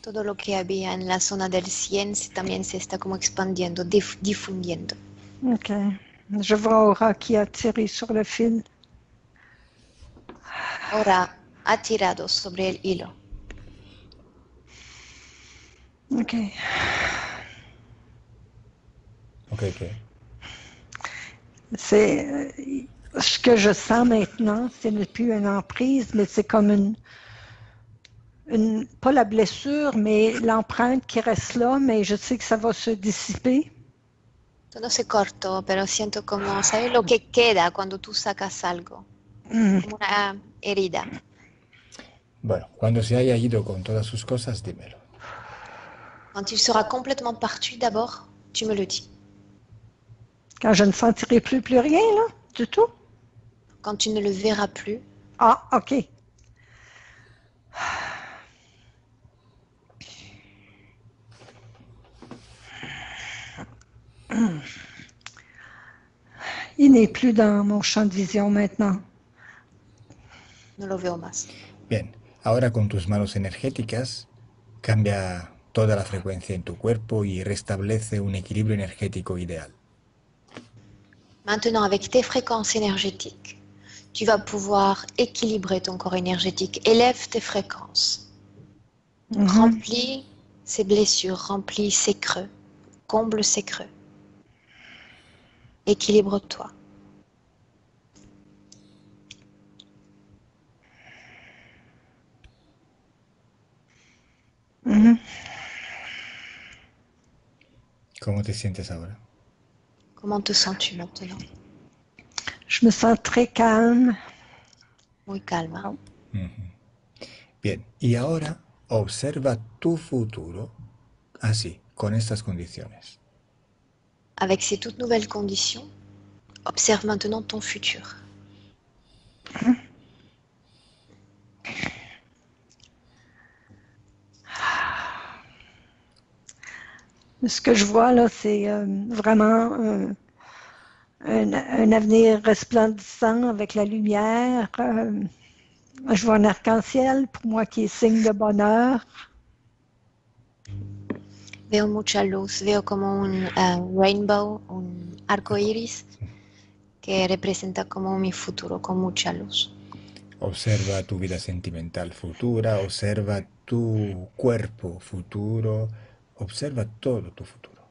Todo lo que había en la zona del 100 también se está como expandiendo, difundiendo. OK. Je vois Aura qui a tiré sur le fil. Aura ha tirado sobre el hilo. OK. Ok, ¿qué? C'est ce que je sens maintenant, ce n'est plus une emprise, mais c'est comme pas la blessure, mais l'empreinte qui reste là, mais je sais que ça va se dissiper. Todo se cortó, pero siento como, ¿sabes lo que queda cuando tú sacas algo? Como una herida. Bueno, cuando se haya ido con todas sus cosas, dímelo. Quand il sera complètement parti, d'abord, tu me le dis. Quand je ne sentirai plus rien, là, du tout. Quand tu ne le verras plus. Ah, OK. Il n'est plus dans mon champ de vision maintenant. No lo veo más. Bien, ahora con tus manos energéticas, cambia toda la frecuencia en tu cuerpo y restablece un equilibrio energético ideal. Maintenant, avec tes fréquences énergétiques, tu vas pouvoir équilibrer ton corps énergétique. Élève tes fréquences. Remplis ces blessures, remplis ces creux. Comble ces creux. Équilibre-toi. ¿Cómo te sientes ahora? Comment te sens-tu maintenant? Je me sens très calme. Muy calma. Bien, y ahora observa tu futuro así, con estas condiciones. Avec ces toutes nouvelles conditions, observe maintenant ton futur. Ce que je vois là, c'est vraiment un avenir resplendissant avec la lumière. Je vois un arc-en-ciel pour moi qui est signe de bonheur. Veo mucha luz, veo como un rainbow, un arco iris que representa como mi futuro con mucha luz. Observa tu vida sentimental futura, observa tu cuerpo futuro, observa todo tu futuro.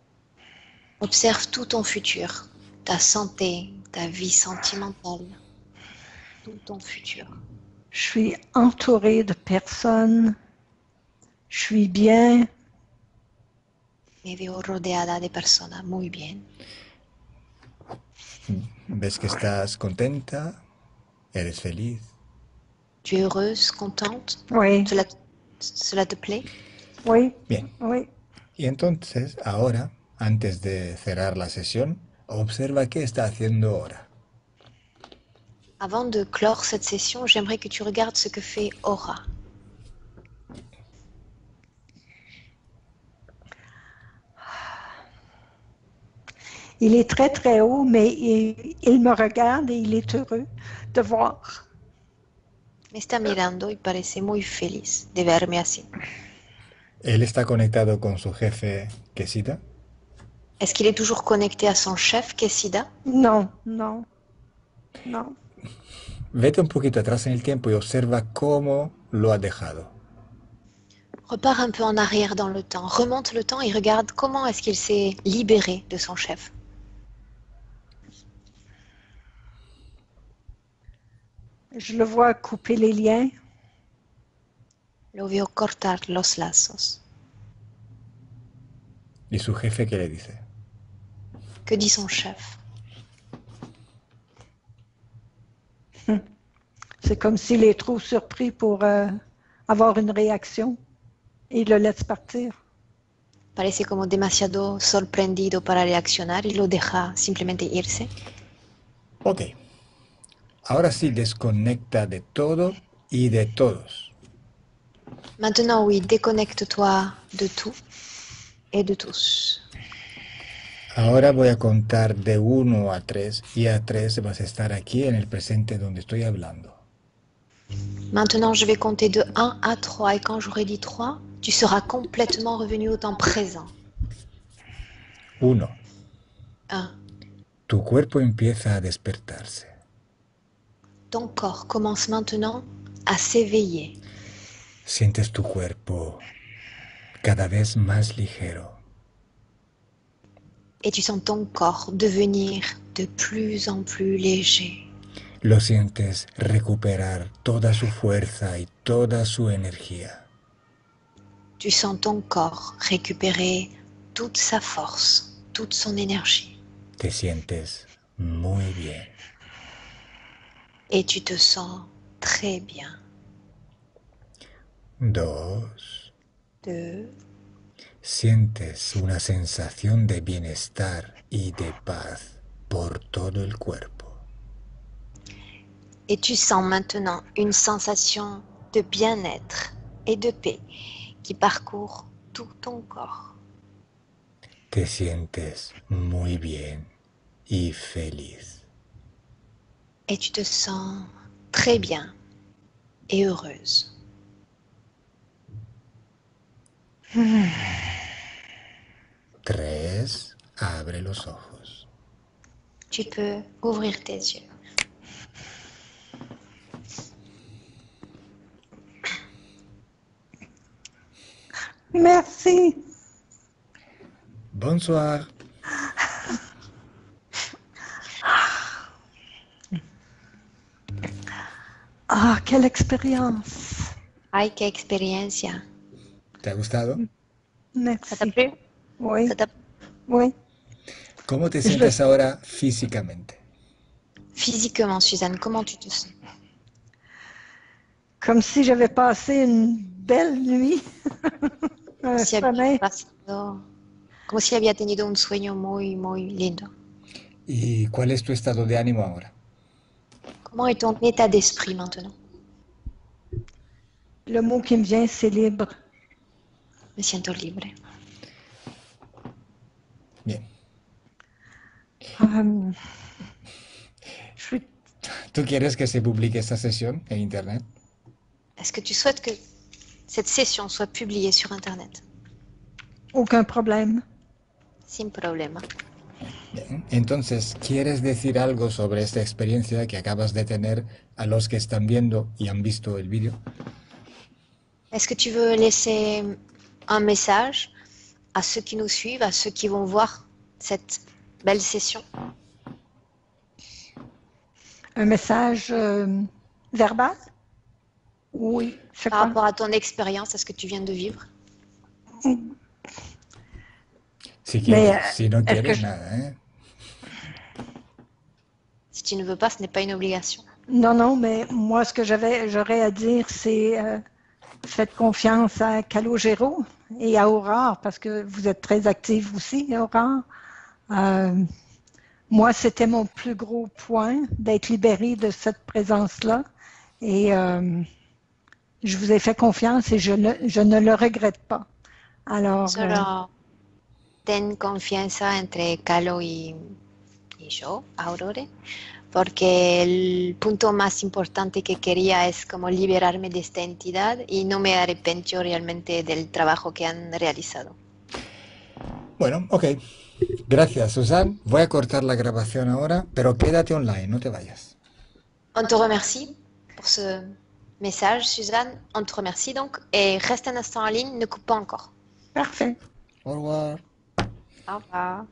Observe tout ton futur, ta santé, ta vie sentimentale, tout ton futur. Je suis entourée de personnes. Je suis bien. Me veo rodeada de personas muy bien. ¿Ves que estás contenta? ¿Eres feliz? Tu es heureuse, contente? Oui, Cela te plaît? oui, Bien. oui. Y entonces, ahora, antes de cerrar la sesión, observa qué está haciendo ahora. Avant de clore cette session, j'aimerais que tu regardes ce que fait Aura. Il est très, très haut, mais il me regarde et il est heureux de voir. Me está mirando y parece muy feliz de verme así. ¿Él está conectado con su jefe, Quesita? Est-ce qu'il est toujours connecté à son chef, Kessida? Non, non, non. Vete un poquito atrás en el tiempo y observa cómo lo ha dejado. Repars un peu en arrière dans le temps, remonte le temps et regarde comment est-ce qu'il s'est libéré de son chef. Je le vois couper les liens. Lo veo cortar los lazos. ¿Y su jefe qué le dice? Que dit son chef? C'est comme s'il est trop surpris pour avoir une réaction et il le laisse partir. Parece como demasiado sorprendido para reaccionar y lo deja simplemente irse. Ok. Ahora sí, desconecta de todo y de todos. Maintenant, oui, déconnecte-toi de tout et de tous. Ahora voy a contar de 1 a 3 y a 3 vas a estar aquí en el presente donde estoy hablando. Maintenant, je vais compter de 1 à 3 et quand j'aurai dit 3, tu seras complètement revenu au temps présent. 1. 1. Tu cuerpo empieza a despertarse. Ton corps commence maintenant à s'éveiller. Sientes tu cuerpo cada vez más ligero. Et tu sens ton corps devenir de plus en plus léger. Lo sientes recuperar toda su fuerza y toda su energía. Tu sens ton corps récupérer toute sa force, toute son énergie. Te sientes muy bien. Et tu te sens très bien. 2. 2. Sientes una sensación de bienestar y de paz por todo el cuerpo. Et tu sens maintenant une sensation de bien-être et de paix qui parcourt tout ton corps. Te sientes muy bien y feliz. Et tu te sens très bien et heureuse. 3. Abre los ojos. Tu peux ouvrir tes yeux. Merci. Bonsoir. Ah, quelle expérience. Ay, qué experiencia. ¿Te ha gustado? ¿Ça t'a Merci. plu? Oui, Ça t'a- oui. ¿Cómo te sientes ahora físicamente? Physiquement, Suzanne, comment tu te sens? Comme si j'avais passé une belle nuit. Un Si había sommeil. pasado- como si había tenido un sueño muy, muy lindo. ¿Y cuál es tu estado de ánimo ahora? Comment est ton état d'esprit maintenant? Le mot qui me vient, c'est libre. Me siento libre. Bien. Je suis ¿Tú quieres que se publique esta sesión en internet? Est-ce que tu souhaites que cette session soit publiée sur Internet? aucun problème. Sin problema. Bien. Entonces, ¿quieres decir algo sobre esta experiencia que acabas de tener a los que están viendo y han visto el vídeo? Est-ce que tu veux laisser un message à ceux qui nous suivent, à ceux qui vont voir cette belle session? Un message verbal? Oui, c'est Par quoi? rapport à ton expérience, à ce que tu viens de vivre? Mais Si no est-ce que quieres je... nada, ¿eh? Si tu ne veux pas, ce n'est pas une obligation. Non, non, mais moi, ce que j'aurais à dire, c'est faites confiance à Calogero et à Aurore, parce que vous êtes très actifs aussi, Aurore. Moi, c'était mon plus gros point, d'être libérée de cette présence-là. Et je vous ai fait confiance et je ne le regrette pas. Alors, Solo ten confianza entre Calo y yo, Aurore, porque el punto más importante que quería es como liberarme de esta entidad y no me arrepiento realmente del trabajo que han realizado. Bueno, ok. Gracias, Susan. Voy a cortar la grabación ahora, pero quédate online, no te vayas. On te remercie pour ce message, Suzanne. On te remercie donc et reste un instant en ligne, ne coupe pas encore. parfait. Au revoir. Au revoir.